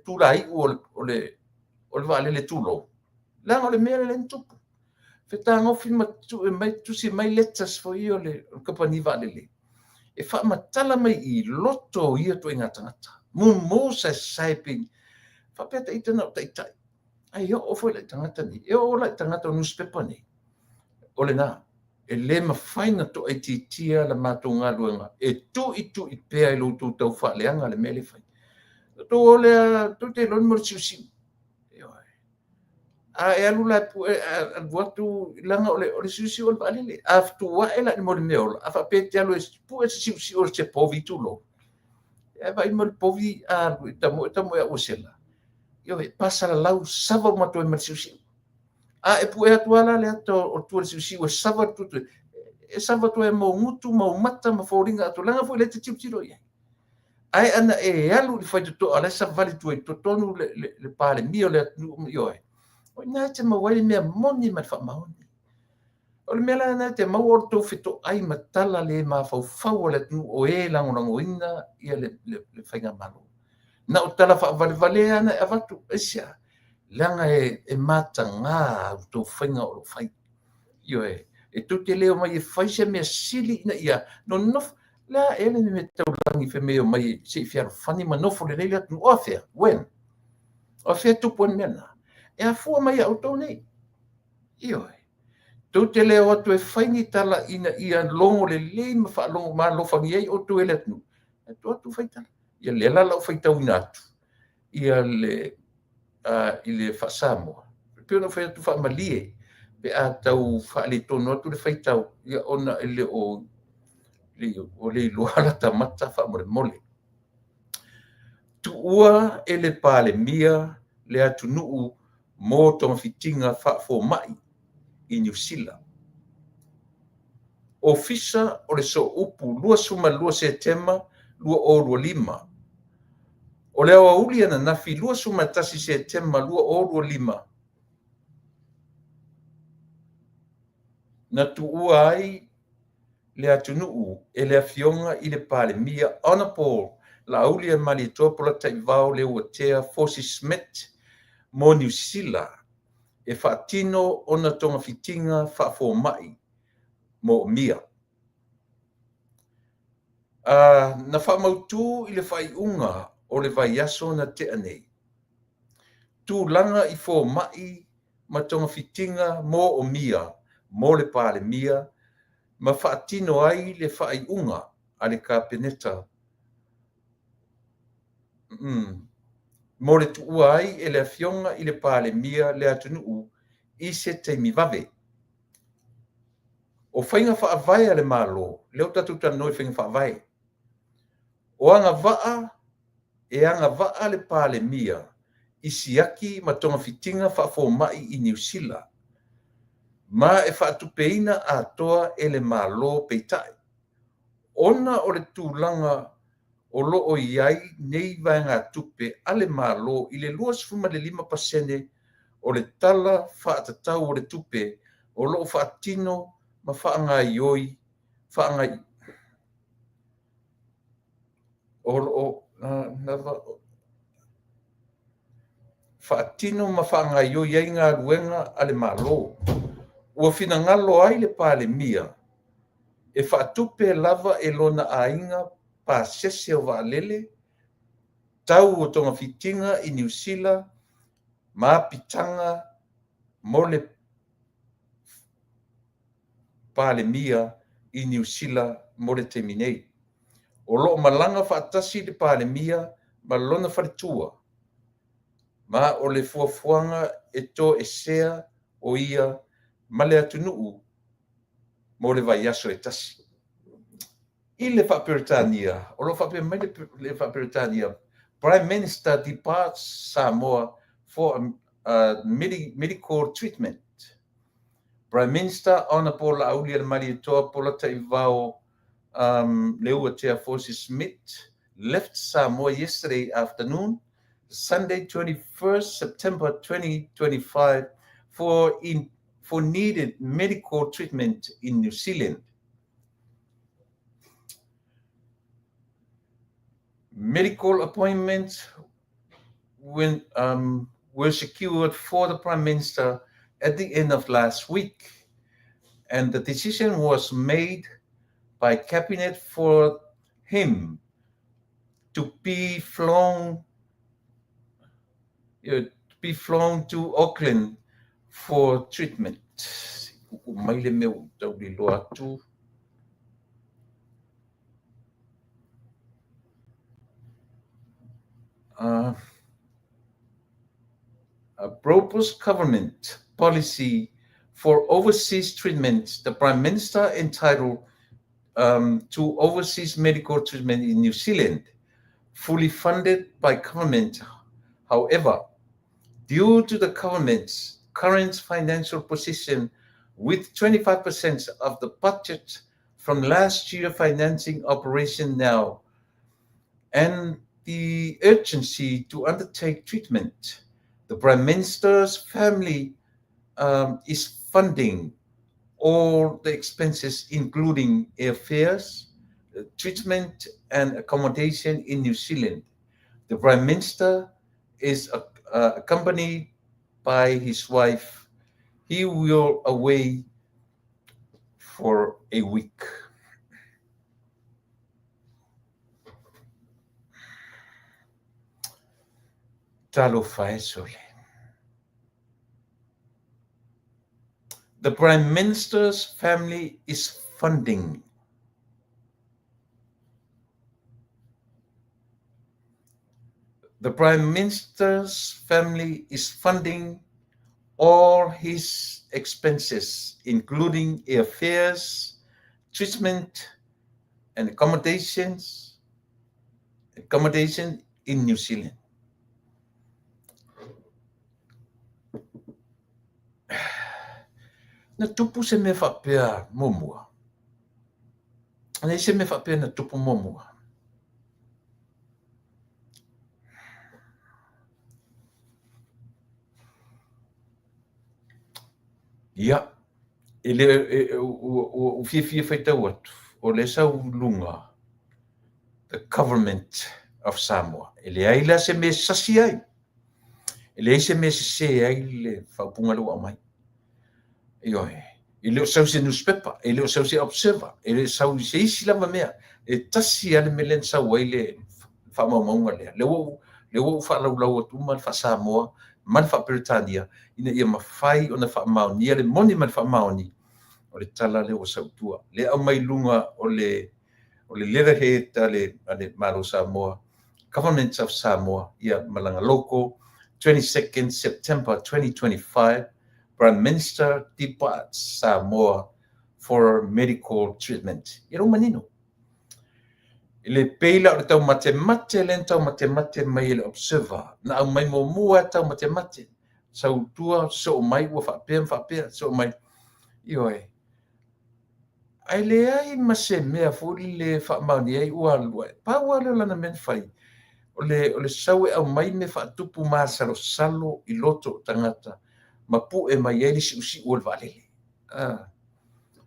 tūrai o le valele tūlo. Langa o le mele le ntupu. Feta ngofi matu e mai tusi mai letters fo i o le kapani valele. E wha matala mai i loto i ato ingatangata. Mo sa saiping. Wha peta i tana o taitai. Ai o fo le tangata ni. E o la tangata o newspaper ni. O le nā. E le mawhaina to ai titia la mātou ngā luenga. E tu i pēa i loto tau wha leanga le mele whai. To o le tu te lon mo siu. E alula pu watu langa o le siusi o le valele. A tu wa ela ni mo le meola. A whapete alu e pu e siusi o le te povi tulo. vai mo povi a tamo e osela yo e pasa lau sava mato e marsiusi a e pu e atuala le ato o tu marsiusi o sava tutu e sava to e mo ngutu mo mata ma foringa atu langa fo le te tiro ia ai ana e alu le fai to ala sa vale tu e to tonu le pale mio le yo e o na te ma wai me moni ma fa maoni o le mela na te mau orto fito ai matala le ma fau le tu o e lango inga ia le fainga malo na o tala fa vale ana e vatu esia langa e mata nga o to fainga o fai yo e tu te leo mai e fai se me sili na ia no la ele me tau langi fe meo mai se fiar fani ma no fo le le tu o fe wen o fe tu pon mena e a fu mai auto nei yo tu te leo atu e whaingi tala ina ia longo le le ma wha longo ma lo whangi ei o tu ele atu. E tu atu whaitala. Ia le la lau whaitau ina atu. Ia i le wha Samoa. Pio na whaiatu wha malie. Pe a tau wha le tono atu le whaitau. Ia ona ele o le luala ta mata wha mole mole. Tu ua ele pale mia le atu nuu mo tonga fitinga wha fo mai i New Zealand. Ofisa o le so upu lua suma lua setema lua o lua lima. O le awa uli ana nafi lua suma tasi setema lua o lua lima. Na tu ua ai le atunuu e le afionga i le pale mia ona Paul la uli e mali topola taivao le uatea Fosi Smith mo New Zealand e whaatino ona tonga fitinga whaafo mai mo mia. Na whamautu i le whaiunga o le vaiaso na te anei. Tu langa i fo mai ma tonga fitinga mo o mia, mo le pale mia, ma whaatino ai le whaiunga a le kapeneta. Mo le tuua ai e le afionga i le pale mia le atunuu i se teimi vave. O whainga whaavai a le malo, leo tatu tanoi whainga whaavai. O anga vaa le pale mia i siaki ma tonga fitinga whaafo mai i New Zealand. Ma e whaatupeina a toa e le malo peitai. Ona o le tūlanga o loo iai nei vai ngā tupe a le malo i le 2.5% o le tala whaatatau o le tupe o loo whaatino ma whaangai ioi, whaangai whaatino ma whaangai ioi ai ngā ruenga a le malo. Ua fina ngalo ai le pale mia, e whaatupe lava e lona ainga pa sese o waalele, tau o tonga fitinga i New Zealand, ma pitanga mo le pale mia i New Zealand mo le teminei. O loo malanga whaatasi le pale mia ma lona wharitua, ma o le fuafuanga e to e sea o ia ma le atunuu mo le vaiaso e tasi. I le Whaperitania, o lo le Whaperitania, Prime Minister departs Samoa for medical treatment. Prime Minister ona pola auli al maritoa pola taivao Leuatea Fosi Smith left Samoa yesterday afternoon, Sunday 21st September 2025, for needed medical treatment in New Zealand. Medical appointments were secured for the Prime Minister at the end of last week, and the decision was made by Cabinet for him to be flown to Auckland for treatment. A proposed government policy for overseas treatment, the Prime Minister entitled to overseas medical treatment in New Zealand fully funded by government. However, due to the government's current financial position, with 25% of the budget from last year financing operation now, and the urgency to undertake treatment, the Prime Minister's family is funding all the expenses, including airfares, treatment, and accommodation in New Zealand. The Prime Minister is accompanied by his wife. He will away for a week. Talo faesole. The Prime Minister's family is funding the Prime Minister's family is funding all his expenses, including airfares, treatment, and accommodation in New Zealand. Na tupu se me whapea momua. Nei se me whapea na tupu momua. Ia, o fia whaitau atu, o le sau lunga, the government of Samoa. Ele aila se me sasi ai. Ele se me se ai le whaupunga lua mai. Ioe, ele o sau se newspaper, ele o sau se observer, ele sau se isi lava mea, e tasi ale me len sau ai le whamaumaunga lea. Le o whalau atu ma le wha Samoa, ma le wha Britania, ina ia mawhai o na wha maoni, le moni ma le wha maoni, o le tala le o sau tua. Le au mai lunga o le leatherhead ale Malo Samoa, Government of Samoa, ia malanga loko, 22nd September 2025, Prime Minister departs Samoa for medical treatment. Ia rau manino. Ile peila o le tau mate len tau mate mai le observer. Na au mai mo mua tau mate. Sau tua so mai ua whapea, so mai. Ioe. Ai le ai mase mea fuli le whamauni ai ua lua. Pa ua leo lana men whai. O le saue au mai me whaatupu maa salo I loto tangata. Ma pu e mai ai si usi ua lwalele.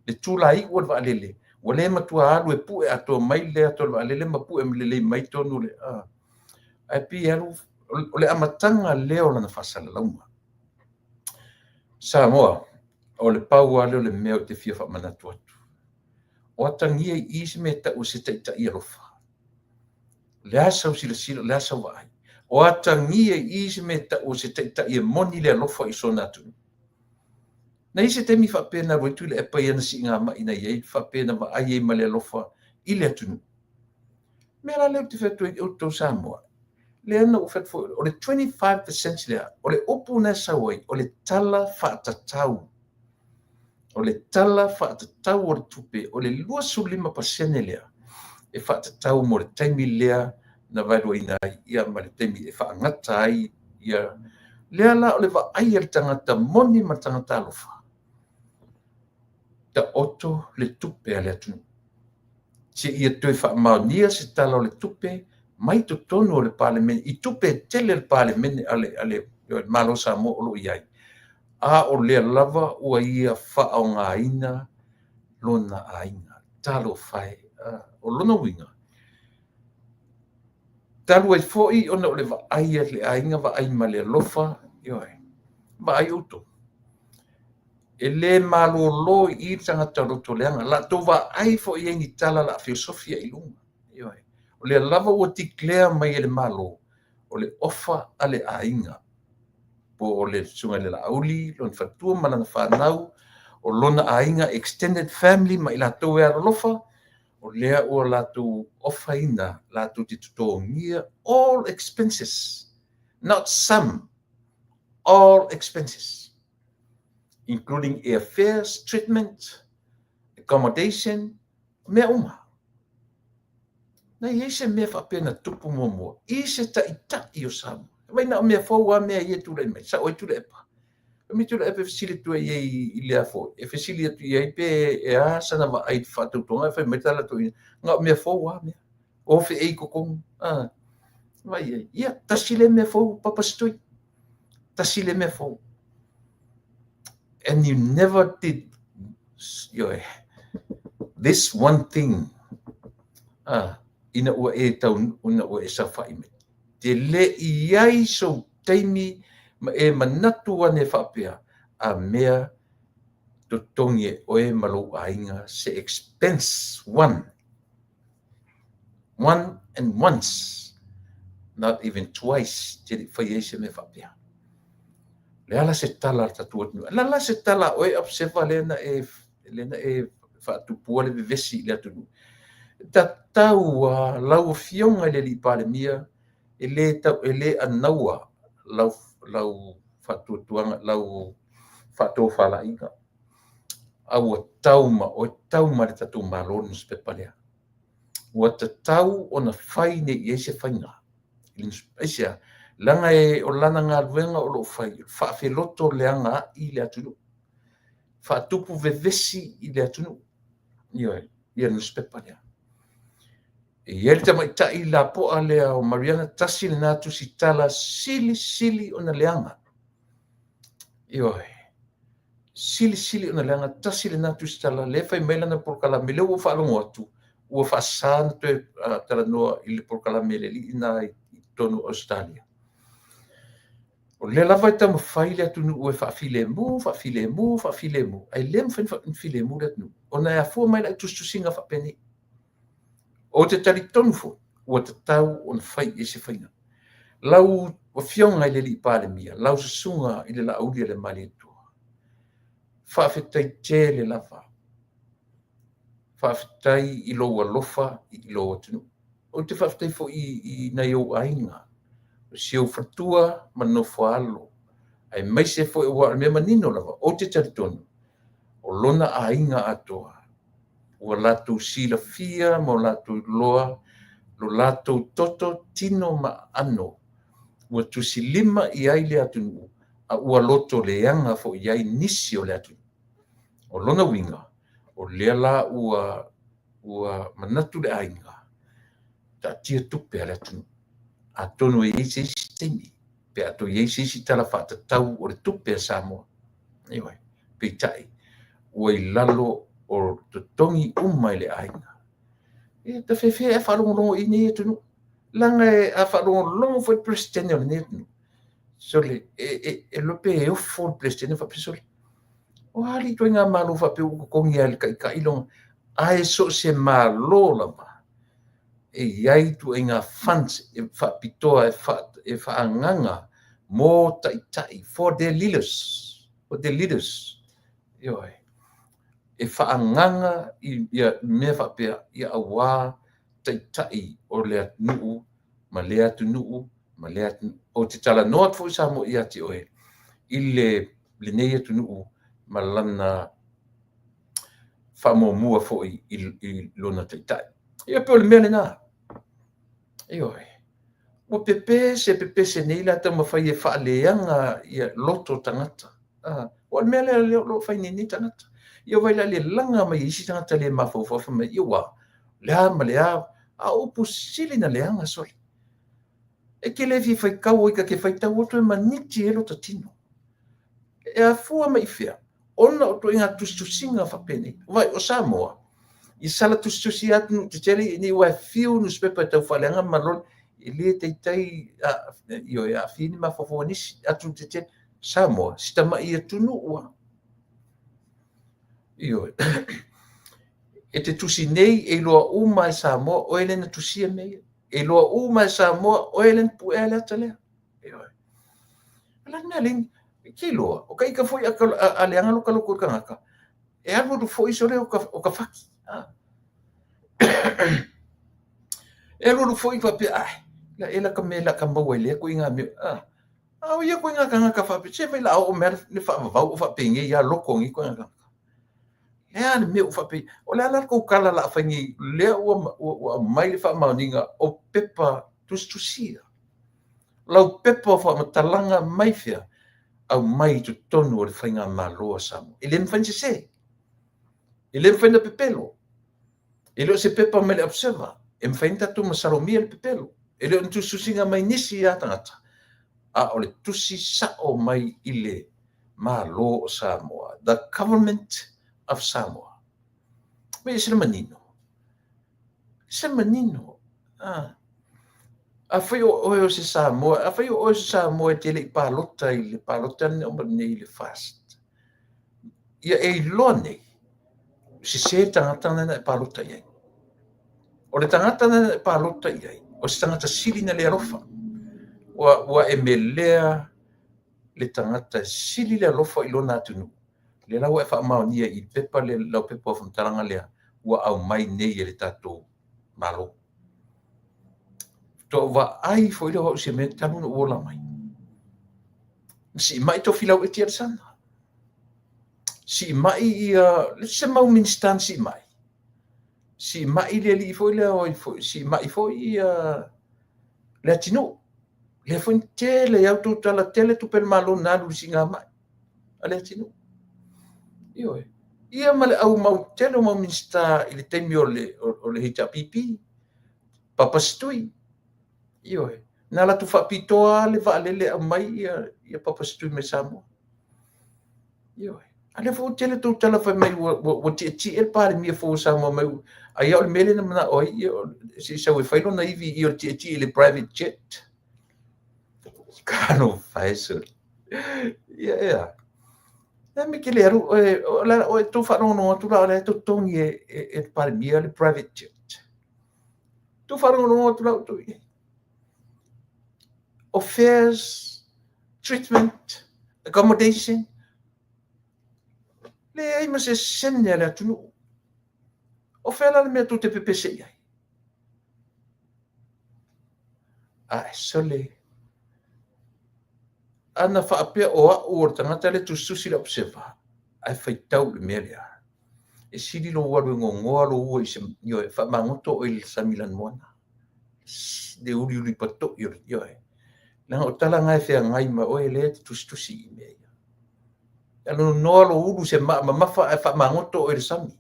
Le tula I ua lwalele. Wa le matua alu e pu e ato mai le ato lwalele ma pu e mlele mai tonu le. Ai pi alu o le amatanga leo lana whasala lauma. Samoa, o le pau ale o le mea o te fia whamanatu atu. O atangia I isi me ta use ta I alofa. Le asau sila, le asau vai. O atangia I isi me ta use ta I moni le alofa I sona atu. Na isi te mi whapena roitu le epa ia na si ngā ma ina iei, whapena wa ai e ma le alofa I le atunu. Mea leo te whetu I uto Samoa. Le ana o whetu o le 25% lea, o le opu na sawai, o le tala whaatatau. O le tala whaatatau o le tupe, o le 25% lea. E whaatatau mo le taimi lea na vairua ina ia ma le taimi e whaangata ai ia. Lea la o le wa ai al tangata moni ma tangata alofa. Ta oto le tupe ale atunu. Se ia toi whaamaunia se tala o le tupe, mai to tonu o le parliament, I tupe tele le parliament ale Malo Samoa o lo iai. A o lea lava ua ia whaao ngā ina, lona ainga, talo whai, o lona winga. Talu ai foi ona o le wa aia le ainga wa ai ma le lofa, ioe, wa ai uto. E le malo lo I tangata roto leanga, la to wa ai foi e ni tala la filosofia I lunga, ioe. O le lava ua tiklea mai e le malo, o le ofa ale ainga. Po o le sunga le lauli, lon fatua malanga whanau, o lona ainga extended family mai la tau e arolofa, o lea ua latu ofa ina, latu te tutongia, all expenses, not some, all expenses, including airfares, treatment, accommodation, mea uma. na ia se mea whapena tupu momoa, i se taʻitaʻi o Samoa. Vai na o mea fau a mea ia tura i mai, sa oi tura epa. Mi tura e fesili tu e i le afo, e fesili atu i pe e a sana ma ai whatautonga, e whai metala tu i, ngā mea fau a mea, o fe e kokong, vai ia, tasile mea fau, papastoi, tasile mea fau. And you never did, this one thing, ina ua e tau, una ua e sa whai me. Te le i ai so teimi, ma e manatu ane whapea, a mea to tongi o e malo ainga se expense one and once, not even twice, te whai e se me whapea. Le ala se tala tatua tunu, la se tala o e apsefa lena e whaatupua le vivesi le atunu. Ta tau lau fionga le li pale mia, e le anaua lau whatuatuanga, lau whatu whala inga. Au tauma, o tauma le tatu malonu spepalea. Ua ta tau o na whai ne i eise whainga. Eisia, langa e o lana ngā ruenga o lo whai, whawheloto leanga i le atunu. Whatupu vevesi i le atunu. Ia nu spepalea. E ieri tama i tai la poa lea o Mariana tasi le natu si tala sili o na leanga. Sili o na leanga tasi le natu si tala le fai meilana porkala me leo o whaalongo atu. Ua whaasana tu e tala noa i le porkala me le li ina i tonu Australia. O le lava i tama whai le atu nu ue whaafile mu. Ai lem whaafile mu le atu nu. O na ea fua mai la tustusinga whapeni. O te tari tonu fo, ua te tau o na whai e se whainga. Lau o fionga i le li pāle mia, lau se sunga i le la aulia le mali etua. Whaafetai te le lava. Whaafetai i lo alofa i lo atunu. O te whaafetai fo i na iau ainga. O siau whatua mano whaalo. Ai mai se fo i wa mea manino lava, o te tari tonu. O lona ainga atoa. Ua lātou sila fia, mo lātou loa, lo lātou toto tino ma ano. Ua tusi lima i ai le atunu, a ua loto leanga fo i ai nisi o le atunu. O lona winga, o lea la ua manatu le ainga, ta tia tupe ale atunu. A tonu e isi temi, pe ato i isi tala whata tau o le tupe a Samoa. Iwai, pe tai, ua i lalo o te tongi umai le ainga. E te whewhea e whalongo i ni etunu. Langa e a whalongo fo i presidente o ni etunu. Sole, e lope e ofo o presidente whapesole. O hali toi ngā malo whape uko kongi ali ka ilonga. Ae so se malo lama. E iai tu e ngā funds e whapitoa e whaanganga mō tai for their leaders. For their leaders. Ioi. E whaanganga i mea whapea i awa tai o lea nuu, ma lea tu nuu, ma lea tu o te tala noa fo i Samoa i ati oe, i le nei atu nuu, ma lana whamomua fo i lona tai. Ia peo le mea le nā. Ioi. O pepe se nei la ta mawhai e whaaleanga i loto tangata. O le mea le lo whai ni tangata. Ia vai la le langa mai isi tangata le mawhawhawha mai iwa. Lea ma lea a opu sili na leanga soli. E ke le fi whai kau i ka ke whai tau oto e maniti e lo tatino. E a fua mai fia. Ona oto inga tustusinga whapene. Vai o Samoa. I sala tustusi atu te teri ni wai fiu nus pepa tau whaleanga malon i le teitai io e a fini mawhawhua nisi atu te teri Samoa. Sita mai e tunu ua. Io e te tusi nei e loa uma e Samoa o ele na tusia mei. E loa uma e Samoa o ele na puea lea talea. Io ala mea ling, ki loa, o kai ka foi a leanga lo kaloko kangaka. E alu du foi sore o ka whaki. E alu du foi ka pia, la ela ka mela ka maua lea ko inga me. Au ia ko inga kangaka whape, se mai la o mea ni whaavavau o whapenge ia loko ngi ko inga kangaka. Lea le mea ua whape. O lea la kou kala la whaingi, lea ua mai le wha maoninga o pepa tustusia. Lau pepa wha matalanga mai fia, au mai tu tonu o le whainga maloa Samoa. I le mwhainse se. I le mwhaina pepelo. I leo se pepa mai le observer. E mwhainta tu masaromia le pepelo. I leo tu susinga mai nisi a tangata. A o le tusi sao mai i le malo o Samoa. The government of Samoa. Me se manino. Se manino. A foi o se Samoa, a foi o se Samoa te le palota i le palota ne o nei le fast. Ia e lone. Se tangata na palota ia. O le tangata na palota ia. O se tangata sili na le alofa. Wa e melea le tangata sili le alofa i lona atunu. Le lau e wha maonia i pepa le lau pepa o whamtaranga lea. Ua au mai nei e le tatou malo. To wa ai foi le se me tanu no ola mai. Si mai to filau e tia sana. Si mai le se mau minstan si mai. Si mai le li foi le foi si mai foi le tino. Le foi tele auto tala tele tu per malo na lu singa mai. Ale tino. Io e. Ia male au mau tele mau minsta ile temi o le hita pipi. Papastui. Io e. Na la tu fa pitoa le va le au mai ia papastui me Samoa. Io e. Ale fo tele tu tala fa mai o ti el pare mi fo Samoa mai. Ai o mele na mana oi si sa we fai na ivi io ti le private jet. Kano fai so. Ia. Na me ke le aru o tu fa no tu la le tu tongi e pare mi le private jet. Tu fa no tu la tu. Affairs, treatment, accommodation. Le ai ma se senne la tu. O fela le me tu te pepese ai. Sole. Ana fa apea o o tangata le tu susi le observa. Ai fai tau le melia. E sili lo waru ngoa lo ua i se yo fa mangoto o il samilan moana. De uri pato yo e. Lang o tala ngai fea ngai ma o ele tu tusi i mea. Ano no lo uru se ma fa mangoto o il sami.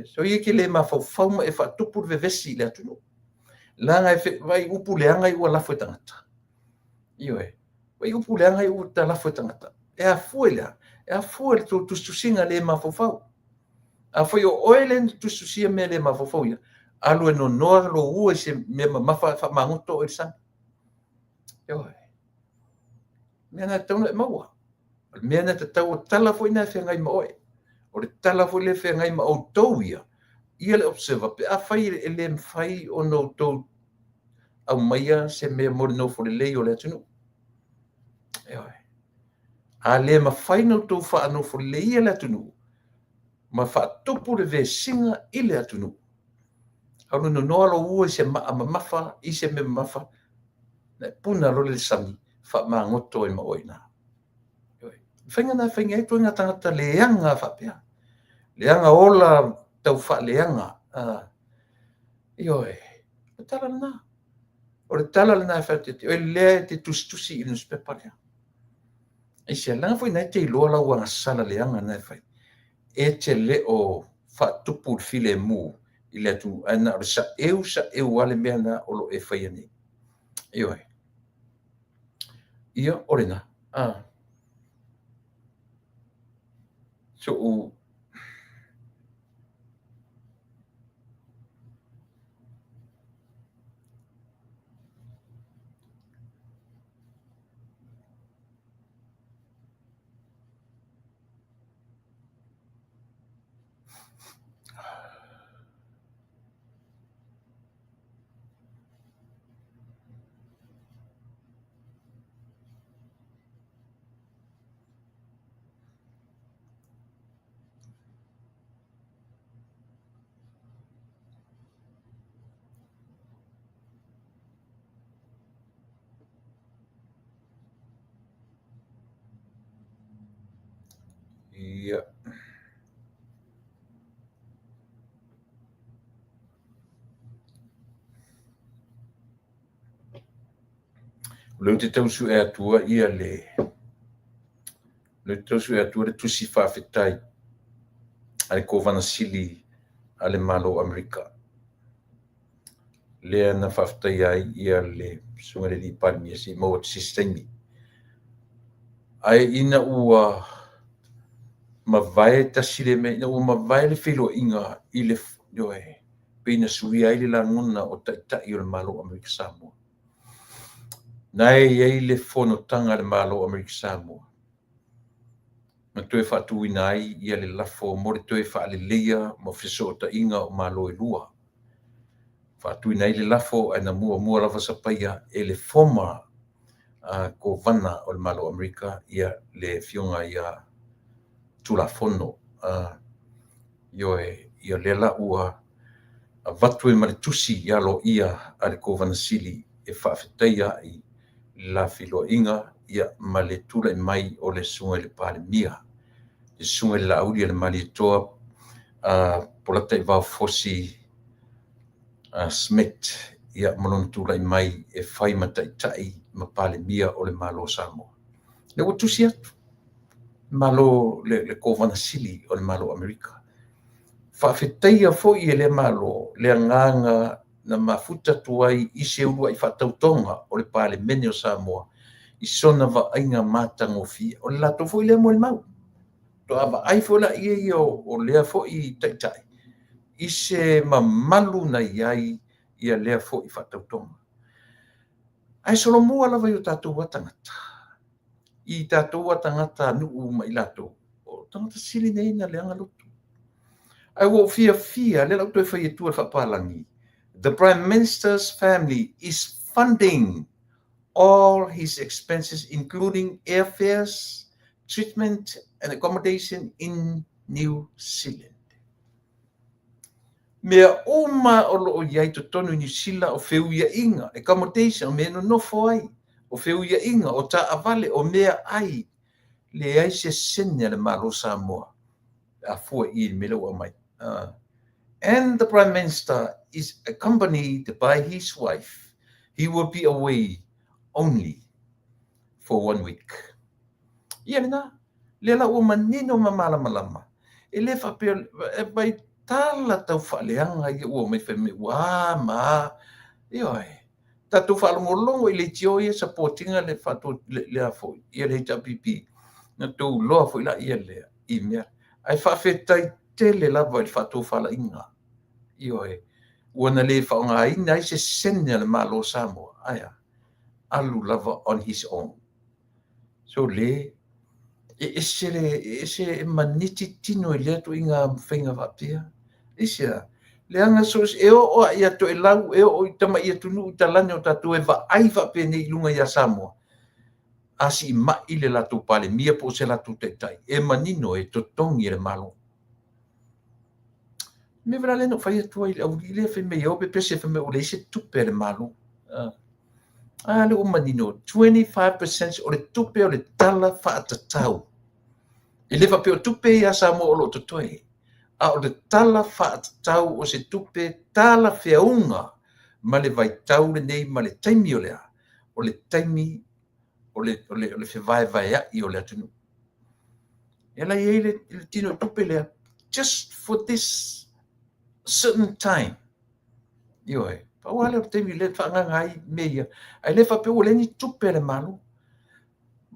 So ia ke le mafau ma e fa tupu ve vesi le atu. Langa e fe vai upu le anga i ua lafo tangata. Io e. Vai upu le anga i ua ta lafo tangata. E a fuela. E a fuela tu singa le mafau. A foi o oelen tu susia me le mafau ia. Alu e no noa lo ua se me mafa fa mangoto o il sami. Io e. Mena tau le maua. Mena te tau tala foi na fe ngai moe. O le tala foi le fe ngai ma o tau ia. Ia le observa pe a fai ele mfai o no tau au maia se me mo no fo le lei o le tunu. A le ma fai no tau fa no fo le lei le tunu. Ma fa tupu le ve singa i le tunu. Au no no alo ua se ma mafa i se me mafa. Na puna lo le sami fa ma ngoto e ma oina. Whainga na whainga e tuinga tangata leanga whapea. Leanga ola tau wha leanga. Ioe. O tala na. O le tala na whaitete. O e lea te tustusi i nuspepa lea. E se langa fwoi nai te iloa lau anga sala leanga na whai. E te le o whatupu file mu. I le tu ana o sa eu ale mea na olo e whai ane. Ioe. Ia orena. So ia leu te tausu e atua ia le tausu e atua le tusi whawhetai ale kovana sili ale malo Amerika. Lea na whawhetai ai ia le sunga le li palmia si maua te sistemi. Ai ina ua mawai tasire me, ina ua mawai le whilo inga i le yoe. Pina sui ai le langona o taitai o le malo Amerika Samoa. Nai ei le fono tanga le malo Amerika Samoa. Ma toe whatu ina ai ia le lafo mo le toe whaale leia mo fiso o ta inga o malo e lua. Whatu ina ai le lafo aina mua lava sapaia e le foma ko vana o le malo Amerika ia le fionga ia tula fono. Ia lela ua vatu e maritusi ia lo ia ale ko vana sili e whawheteia i la filo inga ia ma le tula i mai o le sunga le pale mia. Le sunga le lauri le mali toa polata i vau fosi smet ia malon tula i mai e whai mataitai ma pale mia o le malo Samoa. Le watusi atu. Malo le kovana sili o le malo Amerika. Whawheteia fo i le malo le nganga na mafuta tuai i se urua i whatautonga o le pale mene o Samoa i sona wa ainga matangofia o le lato fo i le mo le mau. To aba ai fo la i o lea fo i taitai. I se mamalu na iai ia lea fo i whatautonga. Ai solo mua lava i o tātou watangata. I tātou watangata nuu mai lato. O tangata sili nei na leanga lotu. Ai wo fia le lau toi whai e tua whapalangi. The Prime Minister's family is funding all his expenses, including airfares, treatment and accommodation in New Zealand. Mea oma o loo iai to tonu New Zealand o feu ia inga, accommodation o mea no nofo ai, o feu ia inga, o ta avale o mea ai, le ai se senya le malo Samoa, a fua i me lau amai. And the Prime Minister is accompanied by his wife. He will be away only for 1 week. Ia na, le la o manino mamala malama. E le fa pe vai tala tau faleanga ia o me feme wa ma. Io ta tu fa longo i le tio ia supportinga le fa to le afo. Ia le tapipi. Na tu lo fo la ia le i me. Ai fa fetai tele la vai fa to fa la inga. Io wana le fa nga ina se senya le malo Samoa. Aya. Alu lava on his own. So le ese maniti tino e leto inga whainga wapia. Isia, le anga sos o ia to e lau o i tama ia tunu utalane o tatu e wa ai wapia nei lunga ia Samoa. Asi ma ile la tu pale mia po se la tu tetai. E manino e totongi le malo. Me vra le no whai atua i au ile whi me au pe pese whi me o le se tupe le malo. Le o manino, 25% o le tupe o le tala whaatatau. I lewa pe o tupe ia Samoa o lo totoe. A o le tala whaatatau o se tupe tala whiaunga ma le vai tau le nei ma le taimi o lea. O le taimi o le whiwai ai o le atunu. E la iei le tino tupe lea. Just for this certain time. Ioe. Wale o taimi le whangangai meia. Ai le whape o le ni tupe le malu.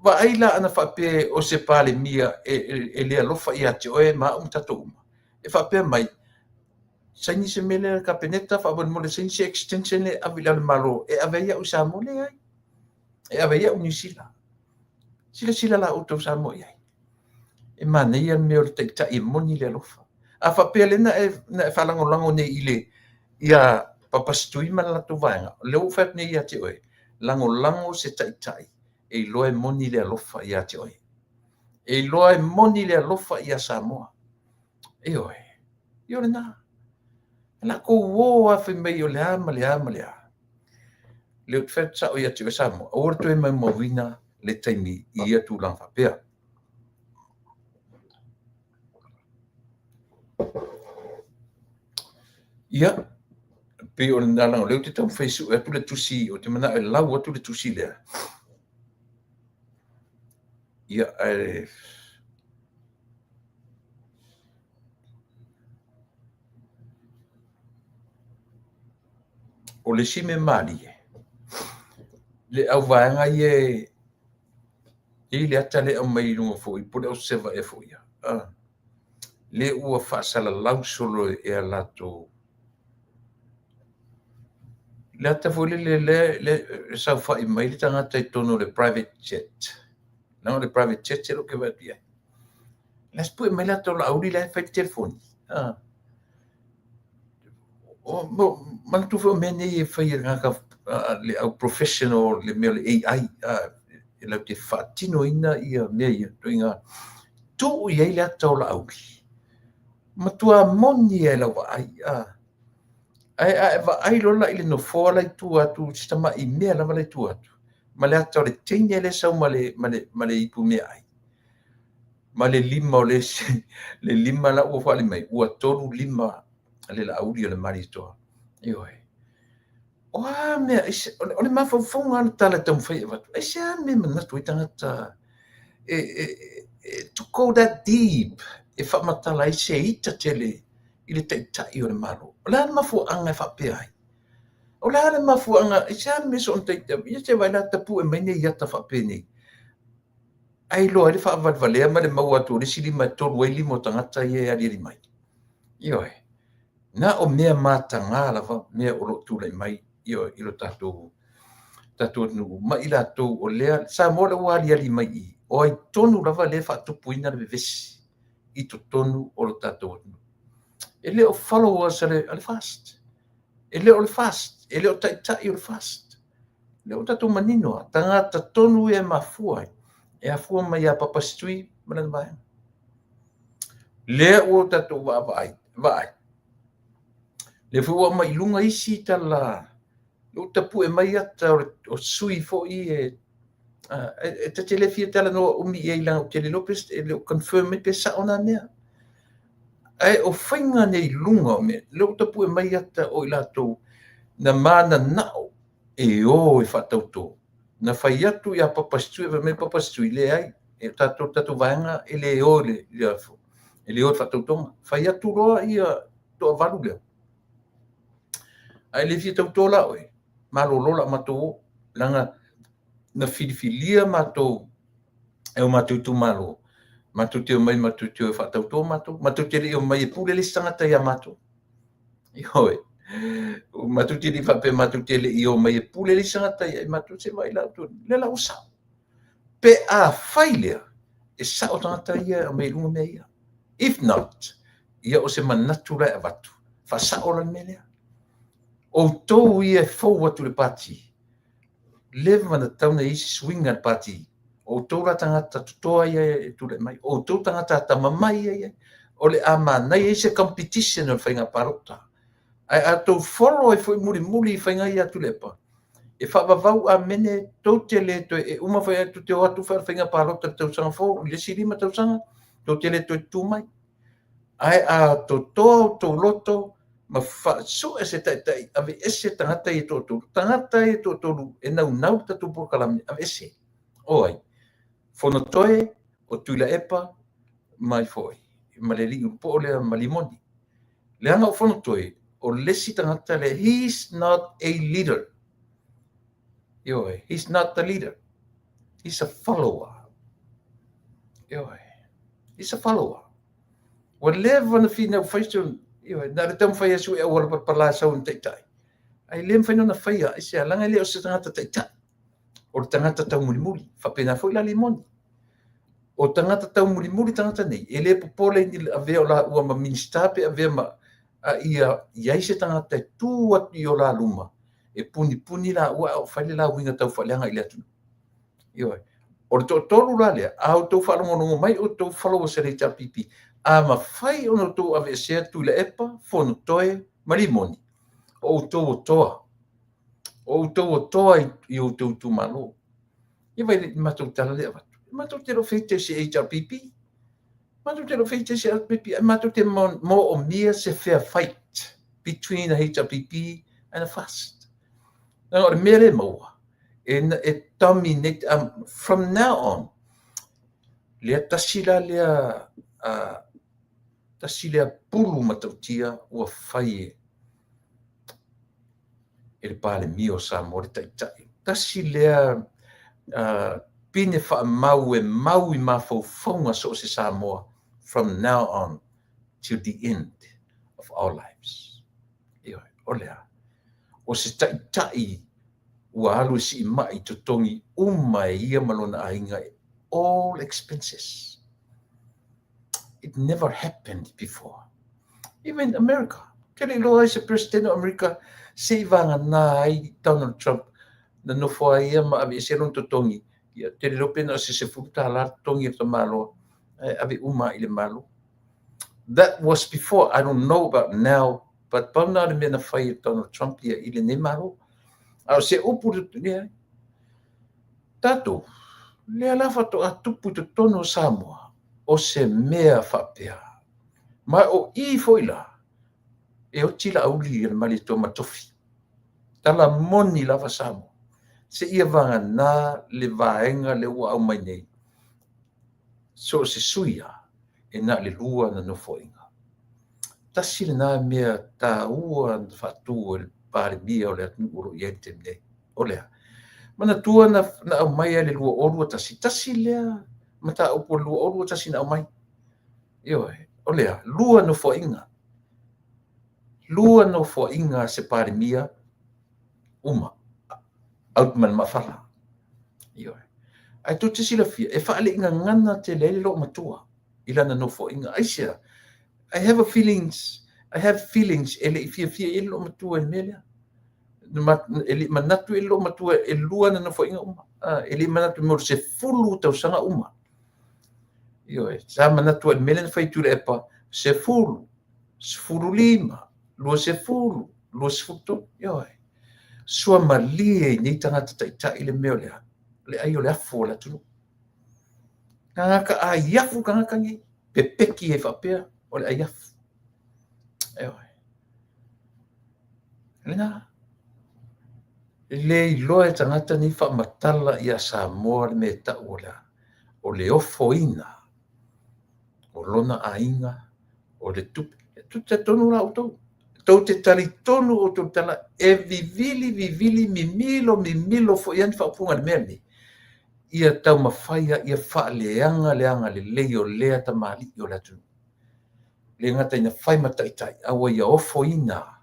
Wa aila ana whape o se pale mia e lea lofa i ati oe ma tato uma. E whape mai. Saini se mele ka peneta whape mo le saini se extension le avila le malo. E aveia o Samoa le ai. E aveia o New Zealand. Sila la o tau Samoa ai. E mana ia me o le teita i moni le lofa. A whape le na e whalangolango ne ile ia papastui mana la tu vaenga. Leo whap ne ia te oe. Lango se taitai. E loe moni le alofa ia te oe. E loe moni le alofa ia Samoa. E oe. I ole na. La ko wo a whi mei o le ama. Leo te whap sa o ia te oe Samoa. Ora tu e mai mawina le taimi i ia tu lang whapea. Ia. Pe o le nalang o leo te tau whaisu e tu le tusi o te mana e lau atu le tusi lea. ia ai o le sime mali le au vaenga i le ata le au mai lunga foi po le o seva e foi le ua faasalalau solo e a latou le ata foi le saufa'i mai le tagata i tono le private jet laga le private jet se lo ke vatia le spui mai le ata o la'auli le fai telefoni o man tu fo mene e fai ngaka le au professional le me le AI e la te fatino ina ia me ia toinga tu ia le ata o la'auli ma tua moni e la wa ai va ai lo la ile no fo la tu atu sistema i me la va tu atu ma le ata o le tine le sau ma le ipu me ai ma le lima o le lima la ua fa'ali mai ua tolu lima le la'auli o le mali toa ioe oa mea o le mafaufaunga ana tala taumafai e watu ai sea me manatu i tagata to go that deep e whaamatala ai se ita tele i le taitai o le malo o le ana mafuanga e whapea ai o le ana mafuanga e sea me so on taitai ia se waila tapu e maine i ata whapea nei ai loa i le whaavadvalea ma le mau atu o le silima e tolu ai limo tangata i e ali mai ioe na o mea matanga lava mea o lo tūlai mai i lo tatou nu ma i latou o lea sa mo le ua ali mai i o ai tonu lava le whaatupuina le vevesi i to tonu o lo tatou nu e le o followers ale fast e le o le fast e le o taitai o le fast le o tatou manino tangata tonu e mafua e afua mai a papastui mana mai le o tatou vai le fua mai lunga isi tala lo tapu e mai ata o sui fo i e te telefia tala no umi e la o tele Lopez e le confirm pe sa ona mea ai o fainga nei lunga me lo tapu e mai ata o ilato na mana nao e o e fatauto na fai atu ia papastu e me papastu le ai e tatu vanga e le o le e le o fatauto fai atu roa ia to valu le ai le fia tauto la oi malolola matou langa na filifilia matou e o matou tu malo matou te mai matou te whatauto matou te o mai e pule le tangata ia matou i hoi matou te li whape matou te le i o mai e pule le tangata ia matou se mai la tu le la usa pe a failea e sa o tangata ia o mai lunga mea ia if not ia o se manatu la e watu fa sa o la melea o tou ia fou atu le pati leva na tauna isi swinga le pati o tou la tangata tutoa ia e tule mai o tou tangata tamamai ia o le amana ia se competition o whainga parota ai a tou follow e foi muri whainga ia tule pa e whaavavau a mene tou te le to e uma whai atu te o atu whainga parota tau sanga fo le sirima tau sanga tou te le to e tūmai ai a tou loto ma fa so ese tai ave ese tangata i tolu e nau tatu po kalami ave ese oi fono toe o tuila epa mai foi ma le liu po le malimoni le anga o fono toe o lesi tangata le he's not a leader oi he's not the leader he's a follower oi he's a follower whatever na fina faiston na le tam fai su e ora per la sa un taitai ai lem fai na fai ai se langa le o se tangata taitai o tangata tau muli fa pena foi la limoni o tangata tau muli tangata nei e le popole ni ave o la ua ma minister pe ave ma ia se tangata tu atu o la luma e puni la ua o fai la winga tau fa langa ile atu io o to tolu la le au to fa no mai o to follow se le pipi a ma fai ono to ave se tu le epa fono toe malimoni o toa i o tu malo i vai ma to tala le ma to te lo fete se HRPP ma to te lo fete se HRPP ma to te mo o mia se fair fight between the HRPP and the fast now the mere mo and it dominate from now on lea tasila lea tasila pulu matautia ua fai e le palemia o Samoa le taʻitaʻi tasi lea pine faamau e mau I mafaufauga so o se Samoa from now on to the end of our lives. Ia, o lea. O se taʻitaʻi ua alu si mai totongi uma e ia malona ainga all expenses. It never happened before. Even America. Kele loa se president of America se vanga na ai Donald Trump na no foi ia ma ave se non totongi. Ia te lope na se futa la tongi to malo. Ave uma ile malo. That was before. I don't know about now, but pauna de mena fai Donald Trump ia ile ne malo. Au se upu ne tato le lafa to atupu to tono Samoa o se mea fapea. Ma o I foila e o tila auli le mali to matofi. Tala moni lava Samoa. Se ia vanga na le vaenga le ua au mai nei. So se suia e na le lua na no foinga. Tasi le na mea ta ua fatu le pare bia o le atu uro iente nei. O lea. Mana tua na au mai le lua orua tasi lea. Mata upo lua orua tasi na au mai. Io o lea. Lua no foinga. Lua no foinga se pare mia uma. Out man mafala. Io ai tu te sila fia. E faale inga ngana te lele lo matua. Ilana no foinga. Aisia. I have feelings. Ele fia ele lo matua e melea. Ele manatu ele lo matua e lua na no foinga uma. Ele manatu mo se fulu tau sanga uma. Io sa manatu e melea fai tu epa se fulu. Se fulu lima. Lua se fulu. Lua se futo. Io sua malie ni tangata taʻitaʻi le mea lea. Le ai o le afu o le atunu. Kangaka a iafu kangaka ngi. Pepeki e whapea o le ai afu. Lena. Le iloa e tangata ni whamatala ia Samoa le me ta o lea. O le ofo ina. O lona ainga. O le tupe. Tu te tonu la utou. Tau te tali tonu o tu tala e vivili mimilo fo ian whaupunga le mea ni. Ia tau mawhaia ia wha leanga le leo lea ta mali o le atu. Le ngata ina whai mataitai awa ia ofo ina.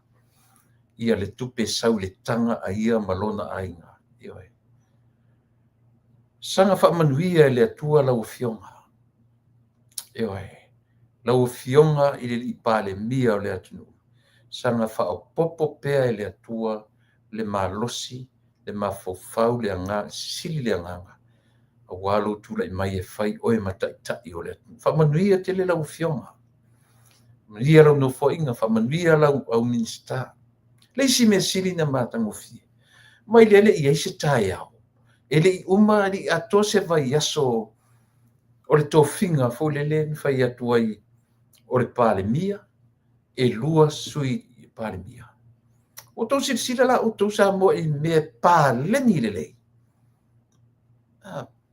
Ia le tupe sau le tanga a ia malona ainga. Ioe. Sanga wha manuia le atua lau fionga. Ioe. Lau fionga i le ipale mia o le atunu. Sanga wha o popo pea le atua le malosi, le mafofau le anga, sili le anganga. A walo tula I mai e whai oe mataitai o le atunu. Wha manuia te le lau fionga. Manuia lau no foinga, wha manuia lau au minsta. Leisi me sili na matango fie. Mai lele I eise tai au. Ele I uma li ato se vai aso o le tofinga fo lele whai atua I o le pale mia. E lua sui pale mia. O tau sila la o tau sa mo I me pale ni lele.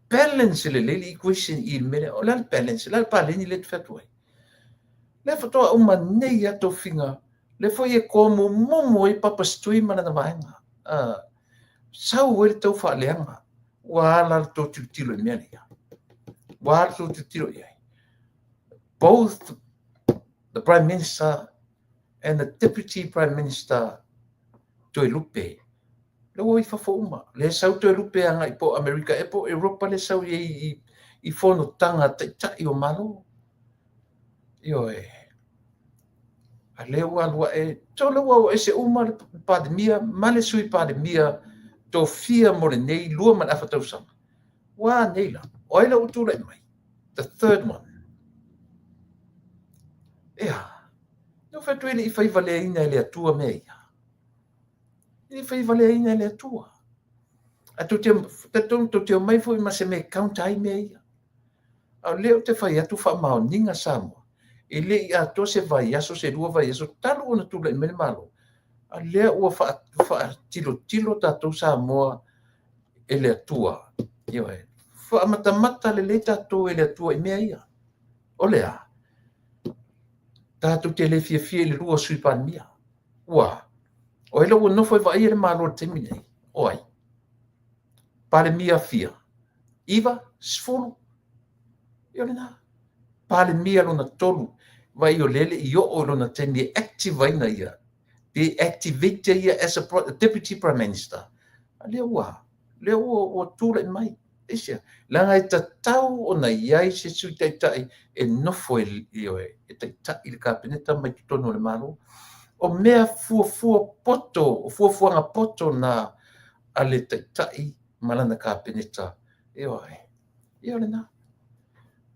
Balance lele equation I mele o la balance la pale ni le fatua. Le fatua o manei ato finga. Le foi e como momo I papastui mana na vaenga. Sau e tau whaaleanga. Wala tau tilo I mele ia. Wala tau tilo ia. Both the Prime Minister and the Deputy Prime Minister Toi Lupe. Le oi whawhauma. Le sau Toi Lupe anga I po Amerika e po Europa le sau I whono tanga tai o malo. Ioe. A le walua e to le wau e se uma pandemia, male sui pandemia to fia mo le nei lua man afa tausanga. Wa neila. Oila utu le mai. The third one. Ea. No fatu ele I fai vale ina ele atua mea. Ele fai vale ina ele atua. A tu te mai foi ma se me count ai mea. A leo te fai atu fa mao ninga Samoa. Ele I ato se vai aso se lua vai aso talo ona tu le mele malo. A lea ua fa tilo tatou Samoa ele atua. Ioe. whaamatamata le tātou e le atua I mea ia. O lea, tātou te le fia le rua sui palemia. Ua, o ele ua nofo e vai le malo te minei. Oi, palemia fia. Iwa, sfulu. Ia le nā. Palemia lona tolu. Vai o lele I o lona teni activaina ia. Be activated ia as a deputy prime minister. Lea ua tūla I mai. Isia, langa e tatau o na iai se sui taitai e nofo e taitai le kapeneta mai tutono le malo. O mea fuafua fuafuanga poto na ale taitai malana kapeneta. Ia le nā.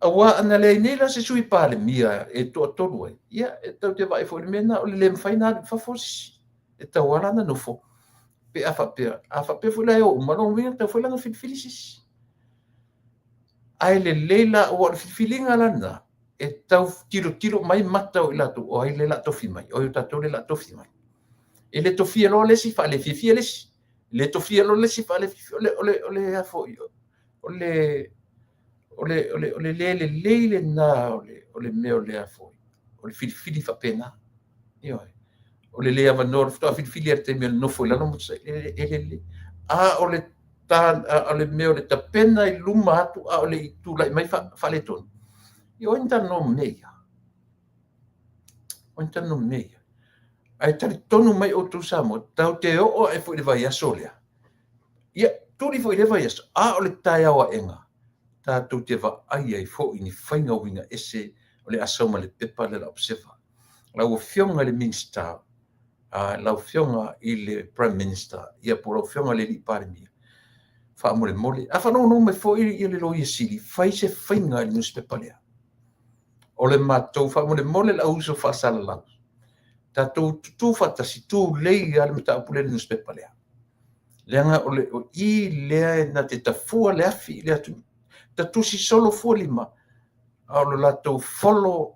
Awa ana le nei la se sui pale mia e to tolu ai. Ia e tau te vai fo le mena o le mfaina fa fosi. E tau ala na nofo. Pe afa fo la o malo winga tau fo la no filisis. Ai le leila o le filinga lana e tau tiro mai mata o ilato o ai le la tofi mai o ta to le la tofi mai e le tofi lo le si fa le fifi le tofi lo le si fa le ole afo le na ole me ole afo ole fili fa pena io ole le ava no sto fili te me no foi la no ele ole ale meo le tapena I luma atu a ole I tula I mai fale tonu. I o inta no meia. Ai tali tonu mai o tu samo. Tau te o e fo I le vai aso lea. Ia, tuli fo I le vai aso. A ole tai awa enga. Tātou te va ai fo I ni whainga winga ese ole aso ma le pepa le la obsefa. Lau fionga le minister. Lau fionga I le prime minister. Ia po lau fionga le li pare mia. Fa mole afa no me foi I le loia sili fai se fainga I newspaper lea o le matou fa mole la uso fa sala la tatou tu fa tasi tu lei al meta pule le newspaper lea lenga o le o I lea na te tafua le afi le atu tatu si solo fu lima a lo latou follow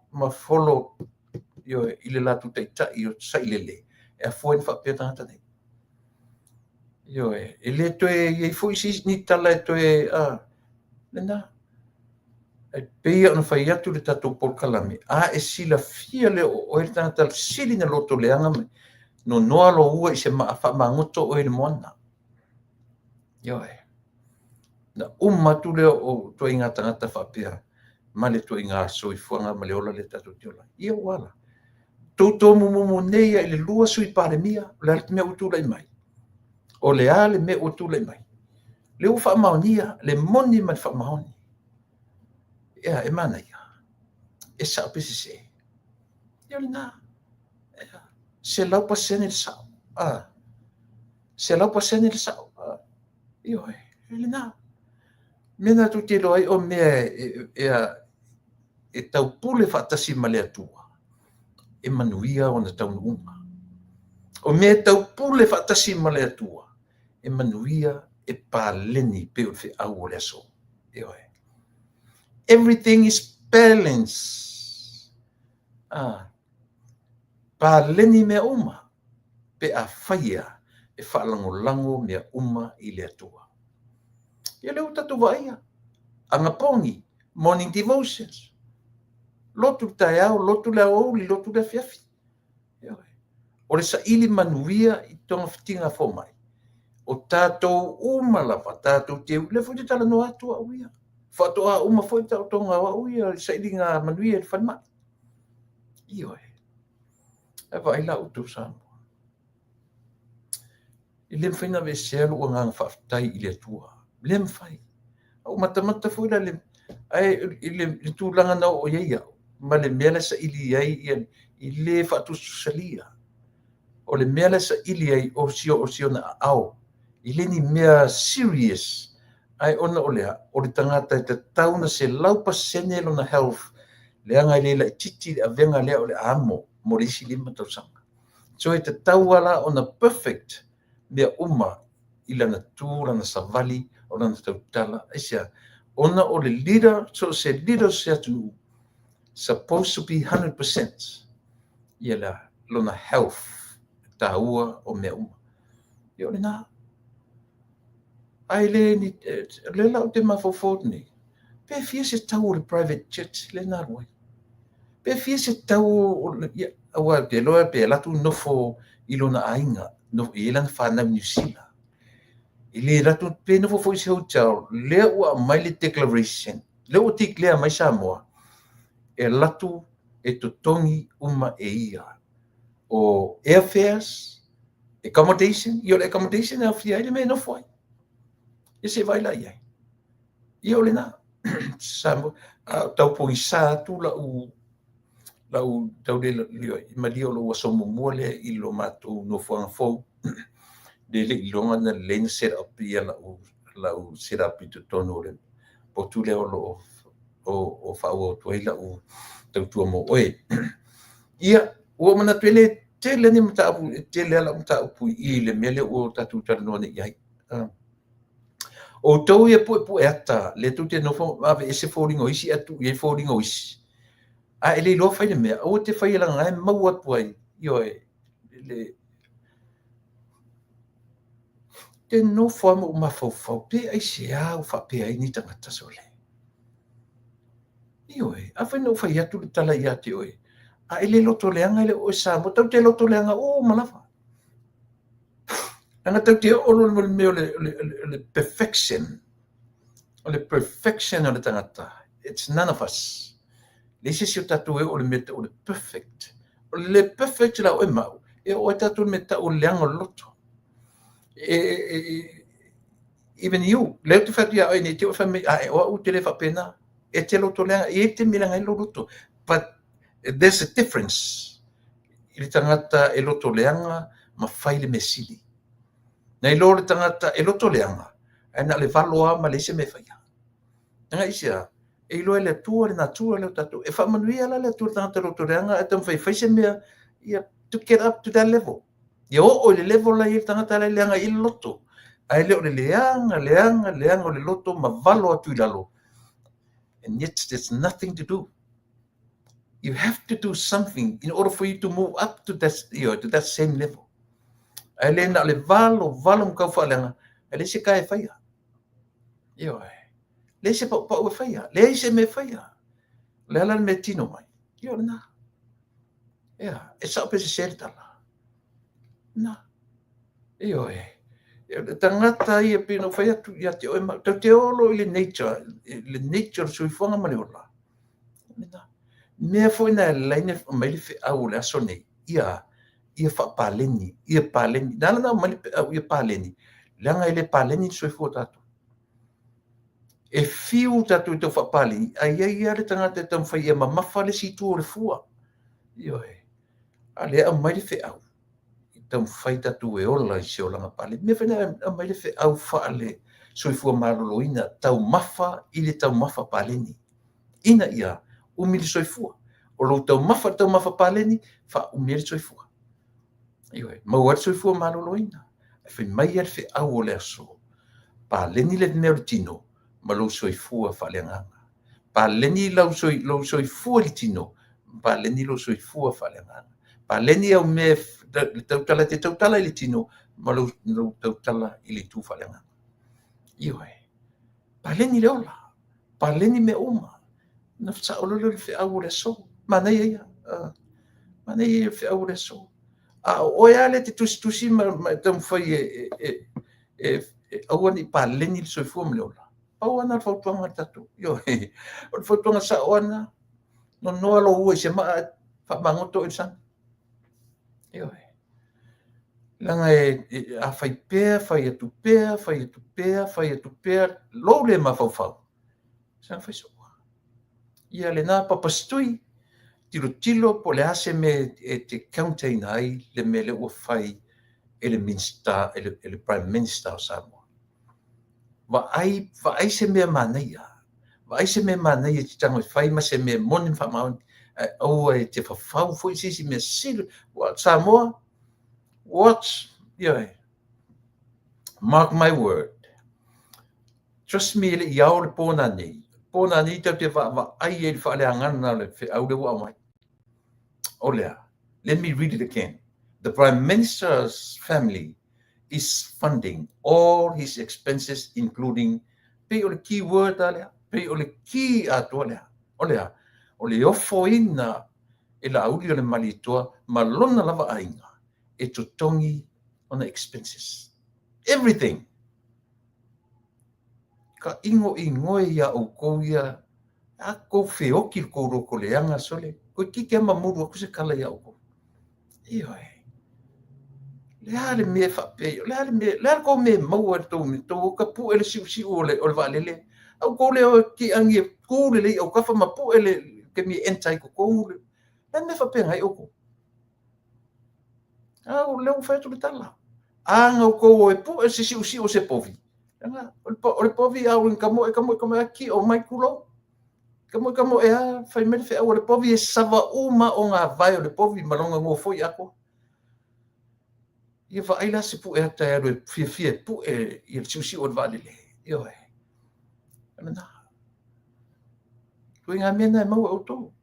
io I le latu taita io sai le e foi fa peta tata io le toe foi si ni tala toe lena e pe ona fai atu le tatou por kalami e sila fia le o e tata sili na loto leanga me no noa lo ua I se fa mangoto o le mona io na tu le o to inga tangata fa pia ma le to inga so I fuanga ma le ola le tatou tiola ia wala toto mo nei le lua sui pale mia le me utu le mai o le ale me o tu le mai le u fa maonia le moni ma fa maoni ia e mana ia e sa pisi se ia na se lau pa sene le sa se lau pa sene le sa io le na mena tu te loi o me e tau pule fa tasi ma le atua e manuia ona tau unga o me tau pule fa tasi ma le atua e manuia e paleni pe o fe au le so everything is balanced paleni me uma pe a faia e lango me uma I le atua ia le utatu vaia anga pongi morning devotions lotu taiao lotu le au lotu le fiafi o le sa ili manuia I tonga fitinga fo mai o tātou uma lava tātou te le fo te tala no atu au ia fatoa uma fo te tonga au ia sa ili nga manuia le fanma io e vai la utu sam I le fina ve selo o nga fatai I le tua le mfai au matamata fo la le ai le tu langa na o ia ma le mele sa ili ai I le fatu salia o le mele sa ili ai o sio na au I le ni mea serious ai ona o le tangata te tauna se lau pasene lo na health le anga le la titi a venga le o le amo mo le isi lima tau sanga so e te tauala ona perfect mea uma I lana tū lana savali o lana tautala isia ona o le leader so se leader se atu supposed to be 100% ia la lona health taua o mea uma ia le na ai le lau te mafofot ni. Pe fia se tau o le private jet le nā roi. Pe fia se tau o awa te loa pe latu nofo ilona ainga, no ilang whanau New Zealand. Ile latu pe nofo fo isi hotel, lea ua mai le declaration, lea ua tik lea mai Samoa, e latu e totongi uma e ia. O airfares, accommodation, i o le accommodation e awhia ele me nofo ai. E se vai lai ai. I o le nā. Samoa, tau po i sā tu lau tau le lio ma dio lo waso mo le I lo matu no fuang fo de le longa na len set up ia lau set up to tono le po tu le o fa o to ila o tau tu mo oe ia o mana tele tele ni mata apu tele la mata apu I le mele o tatu tano ne ia o tau ia pu ata le tu te no fo ave ese falling o isi atu ia falling o isi a ele lo fai le mea o te fai la ngai mau atu ai io le te no forma uma fofo pe ai se a o fa pe ai ni tangata sole io a fa no fai atu tala ia te oi a ele lo to leanga ele o sa mo tau te lo to leanga o malafa ana tau te o lo me le perfection o le perfection o le tangata it's none of us Lese si o tatu e o le meta o le perfect. O le perfect la o e mau. E o tatu meta o leanga loto. Even you, leo te whatu ia oine, te o whame, o au te le whapena, e te loto leanga, e te milanga e loto. But there's a difference. I le tangata e loto leanga, ma whai le mesili. Nei lo le tangata e loto leanga, e na le valoa ma le se me whaia. Nanga isia, e lo le tua le natua le tatu e fa manuia la le tua tanga roto reanga e tam fai se mea ia to get up to that level ia o le level la ia tanga tala leanga I loto ai le leanga o le loto ma valo atu I lalo and yet there's nothing to do you have to do something in order for you to move up to that same level ai le na le valo mo ka fa leanga ele se kai fai ia le se pa o faia le se me faia le ala me tino mai io na e sa pe se certa na io tangata ia pino faia tu ia te o te olo I le nature sui fonga male ola me foi na line mai le fe au le asone ia fa paleni na mai ia paleni langa ile paleni sui fo tatu e fiu tatu te whapali, ai le tangata e tam whai e mamafa le si tu o le fua. Io a le a mai le whi au. I tam whai tatu e ola I se o langa pali. Me whena a mai le whi au wha le soi fua marolo ina tau mafa I le tau mafa paleni. Ina ia umili soi fua. O lo tau mafa paleni, wha umili soi fua. Io mauar soi fua marolo ina. E whi mai le whi au o le aso. Paleni le neo tino. Ma lo soifua whaleanganga. Pa leni lo soifua li tino. Pa leni lo soifua whaleanganga. Pa leni au me tautala te tautala I li tino. Ma lo tautala I li tu whaleanganga. Io pa leni le ola. Pa leni me oma. Na wha ololo le whi au le so. Mana ia. Mana ia le whi au le so. Oia le te tusi ma tam whai auani pa leni le soifua me le ola. Au ana fautuanga tatu. Io o fautuanga sa ona no no lo ue se ma fa mangoto I san. Io langa a fai tu pea lo le ma fau. San fai so. Ia le na papastui tilo po le ase me te counting ai le mele o fai ele minsta ele prime minister Samoa. Va ai se me manaia. Va ai se me manaia te tango fai ma se me monin fa maun o te fa fau foi si me sil what Samoa watch mark my word trust me le ia o le pona ni te va ai e fa le angana le au le wa mai olea let me read it again the prime minister's family is funding all his expenses, including pay ole keyword ale, pay ole key atole, ole ofo ina ila auli ole malitoa malona lava ainga e totongi on the expenses. Everything. Ka ingo ia o koia a ko feoki ko roko leanga sole. Ko kike mamuru ko se kala ia o. Iyo le me fa pe le ko me mau to ka pu ele si ole valele au ko le ki angi ko le o ka fa mapu ele ke mi entai ko le me fa pe ngai o ko au le fa tu tala anga ko e pu si o se povi anga o povi au in kamo ki o mai kulo kamo e a fa me fe o le povi e sava uma o nga vai o le povi malonga ngo foi ako ia whaila se pu e hata e roe fia pu e i le siusi o le valele. Io e. Ana. Tui ngā mena e mau e auto.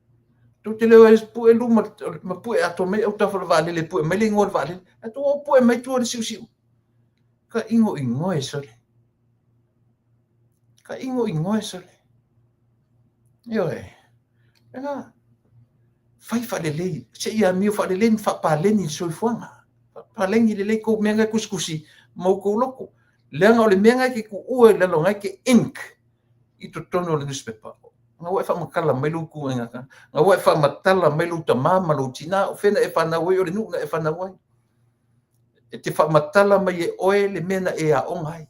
Tu te leo e pu e luma, ma pu e ato mei au tafa le valele, pu e mele ingo le valele. A tu o pu e mai tua le siusi. Ka ingo e sole. Ka ingo e sole. Io e. Ana. Fai whalelei. Se ia miu whalelei ni whapaleni soifuanga. Palengi le ko menga kuskusi mau ko loko lenga o le menga ki ku ue le longa ke ink i to tono le newspaper nga wa fa makala mai lu ku nga nga wa fa matala mai lu ta mama lu tina o fena e fa na we o le nu na e fa na wai e te fa matala mai e oe le mena e a ongai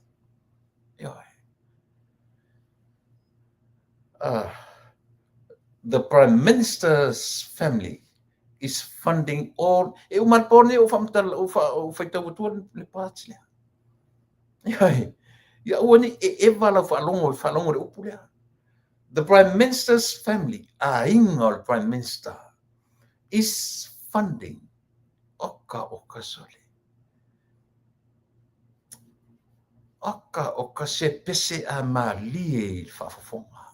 the Prime Minister's family is funding all e o marpone o famtal o fa tawtu le patsia ya oni e vala fa longo le upula the Prime Minister's family ingol Prime Minister is funding oka sole oka se pese a mali fa fonga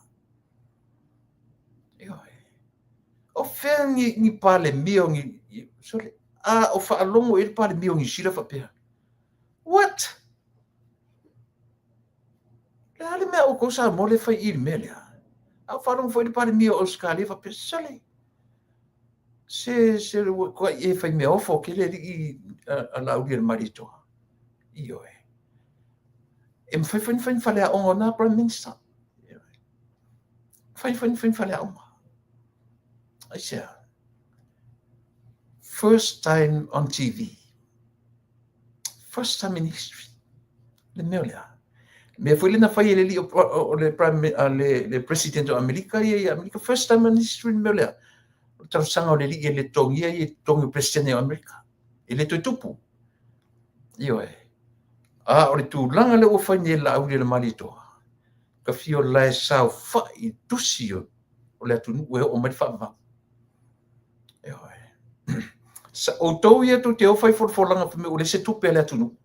o fengi ni pale mio ni sole o fa longo e pale mio ni sila fa pe what la le me o ko sa mo le fa il melia a fa longo foi pale mio o scali fa pe sole se ko e fa me o fo ke le i a la udi marito io e fa fa le o na Prime Minister fa le o I said, first time on TV, first time in history. Le meolia. Me foi le na fai le o le prime le president o America e America first time in history le meolia. Tau sanga o le li le tongi e tongi president o America. E le tupu. Io e. O le tu langa le o fai ne la au le malito. Ka fio la sa fai tusio o le tunu o mai fa. Sa o tau ia tu te o fai forfolanga pa me o le se tupe le atunu.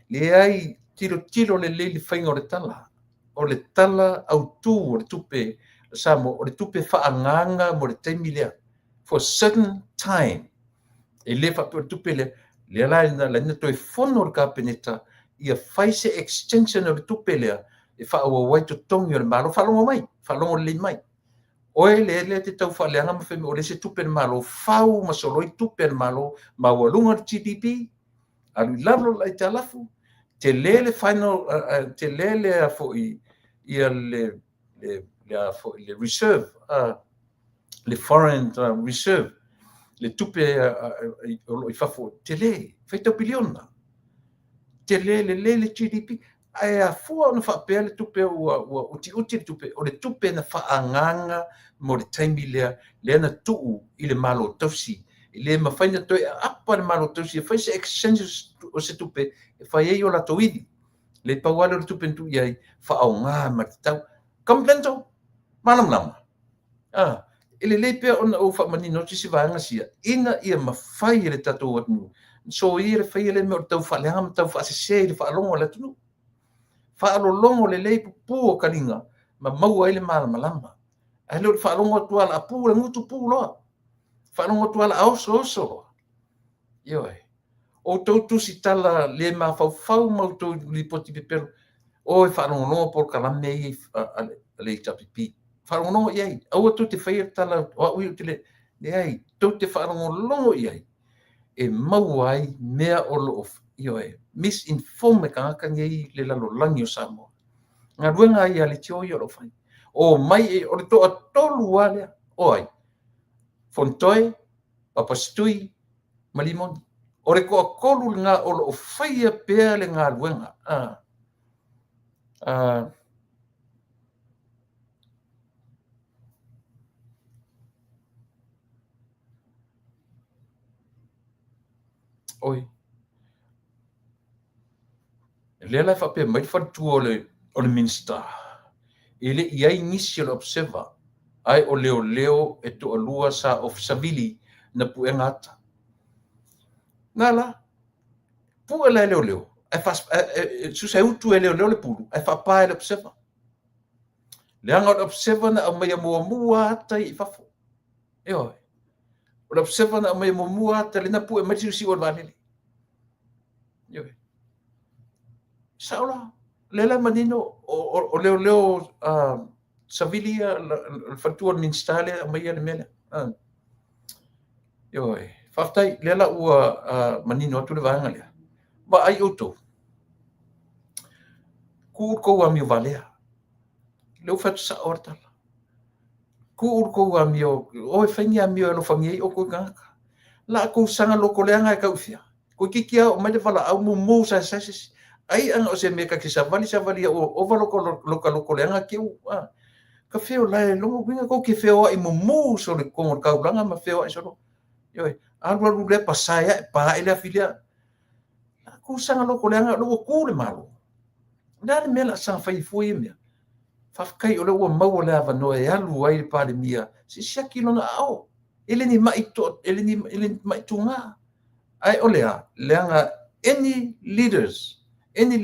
Le ai tiro le whainga o le tala au tu o le tupe sa mo o le tupe whaanganga mo le teimi lea for a certain time e le wha o le tupe le lai na la toi fono o ka peneta ia whai se extension o le tupe lea e wha o wai to tongi o le malo whalongo le mai oe le te tau whaleanga ma wheme o le se tupe le malo whau ma soloi tupe le malo ma walunga le GDP alu lalo lai te alafu te lele final te lele a foi ia le reserve le foreign reserve le tupe i fafo te le feita biliona te le GDP ai a fua ona whapea le tupe ua uti tupe o le tupe na whaanganga mo le taimi lea na tuu i le malo tausi i le mawhaina toi apa le malo tausi e whai se exchange o se tupe e whai ei o la toidi le pauale o le tupe ntu iai whaau ngā ma te tau kamplento malam e le pea ona o whamanino tisi vaanga sia ina ia mawhai le tatou atunu so i le whai le me o tau whaleanga ma tau whaasese i le whaalongo le atunu whaalolongo le lei pupu o karinga ma mau ai le malama ai le whaalongo tuala a pu le ngutu pu loa whaalongo tuala oso io o tau tusi tala le mafau mau tau lipoti pepero o e whanongo por kalame i le tapipi whanongo iai au tu te whaia tala o ui te le ai tu te whanongo iai e mau ai mea o lo io e misinform e kangaka ngai le lalo langi o Samoa ngā ruenga ai ale tio i o lo whai o mai e o le toa tolu alea o ai Fontoe Papastui Malimoni o re ko kolu ngā o lo whaia pēa le ngā ruenga oi le la fa pe mai fa tu o le minister ele iai nisi o observer ai o leo e to alua sa of savili na puenga ata nala pu ele leo e fa su se utu ele le pulu e fa pa ele observer le anga observer na mai mo ata i fa fo e o observer na mai mo ata le na pu e mai si o vale yo saula lela manino o leo savilia la fatua minstale mai ele mele yo faftai lela ua manino atu le vanga le ba ai auto ku ko wa mi valea leu fat sa orta ku ko wa mi o fengia mi o fangi o ko ngaka la ko sanga loko leanga ka ufia ko kikia o mai de fala au mo sa ai anga o se meka ki sa vali o valo loko leanga ki ka feo lai longo winga ko ki feo ai mo so le ko ka ulanga ma feo ai so yo alwa lu le pasaya pa ele afilia ko sanga loko leanga lo ko le malo nada mela sa fai foi me fa kai o le o mau le ava no e alu ai pa le mia si shaki lona ao ele ni mai to ele ni mai tunga ai olea leanga any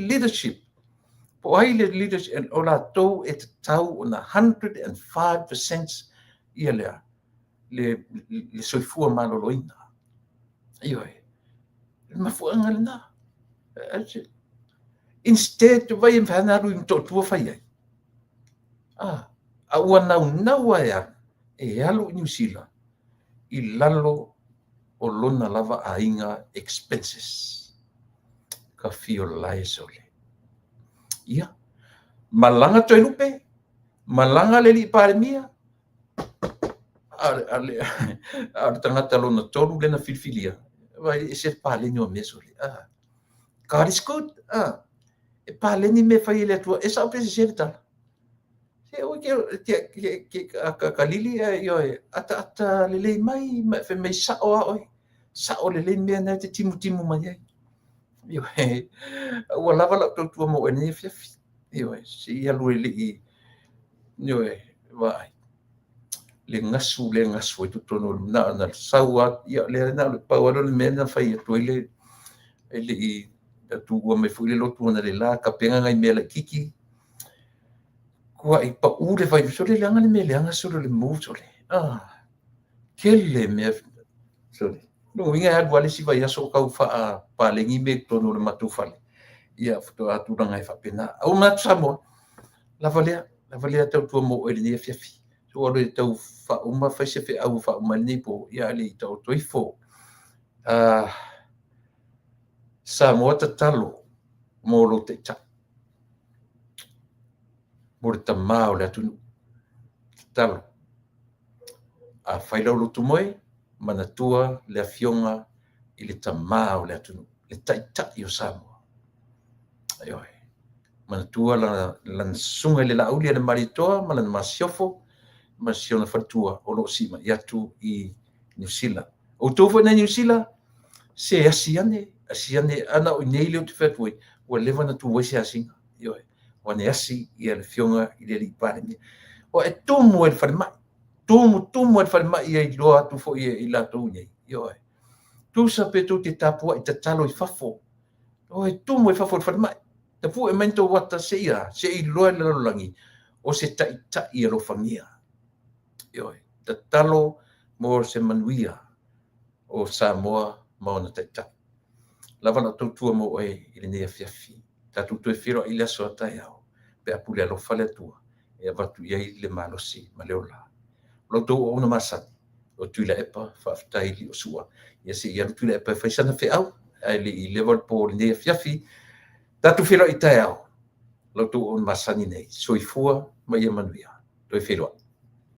leadership po ai le leadership and ola to et tau on 105% ia le soifua maloloina io ma fu angalna instead to vai mfana ru to tu fai a wana na ya e alu New Zealand i lalo o lona lava ainga expenses ka fio lai sole ia malanga toi lupe malanga le li parmia ale tangata lona tolu lena filfilia vai se pale no mesole God is good e pale ni me fai le tua esa pe se ta se o ke kalili yo ata le mai fe me sa o le me na te timu mai yo o lava la tu mo ni fi yo si ya lu le yo vai le ngasu tu tono na sawa ya le na le pa wala me na fai to ile ele tu o me fu le lo tu na le la ka penga ngai me la kiki kua i pa ure vai so le langa le me langa so le move so le kele me so no winga ad wale si vai so ka fa pa le ngi me tono le matu fale ia foto atu ngai fa pena au ma samo la valea tau tu mo ele ni fiafi so le tau fa uma fa se fe au fa uma ni po ia le tau toifo sa mo talo mo lo te cha mo te mau le tunu talo a fai lo tu moi manatua le fionga i le tamau le tunu le taita yo samo ayo manatua la sunga le la ulia le maritoa malan masiofo masiona fatua o lo sima yatu i New Zealand o tofo na New Zealand se asiane ana o nei le tu fetoi o leva na tu wese asinga yo o ne asi i le fionga i le pare o e tumu e farma tumu e farma i lo atu fo i la tu nei yo tu sape tu te tapu i te talo i fafo o e tumu e fafo farma te fu e mento wata se i lo le langi o se ta i lo famia yo te talo mo se manuia o Samoa mo na te ta lava na tautua mo e i le nei afiafi tatu toe firo i le aso atai au pe apule alofa le atua e avatu iai le malosi ma le ola loutou ona masani o tui la epa faafetai li o sua ia seʻi alu tui la epa e faisana feʻau ae leʻi leva le po lenei afiafi tatu filo i taeao loutou ona masani nei soifua ma ia manuia toe filoa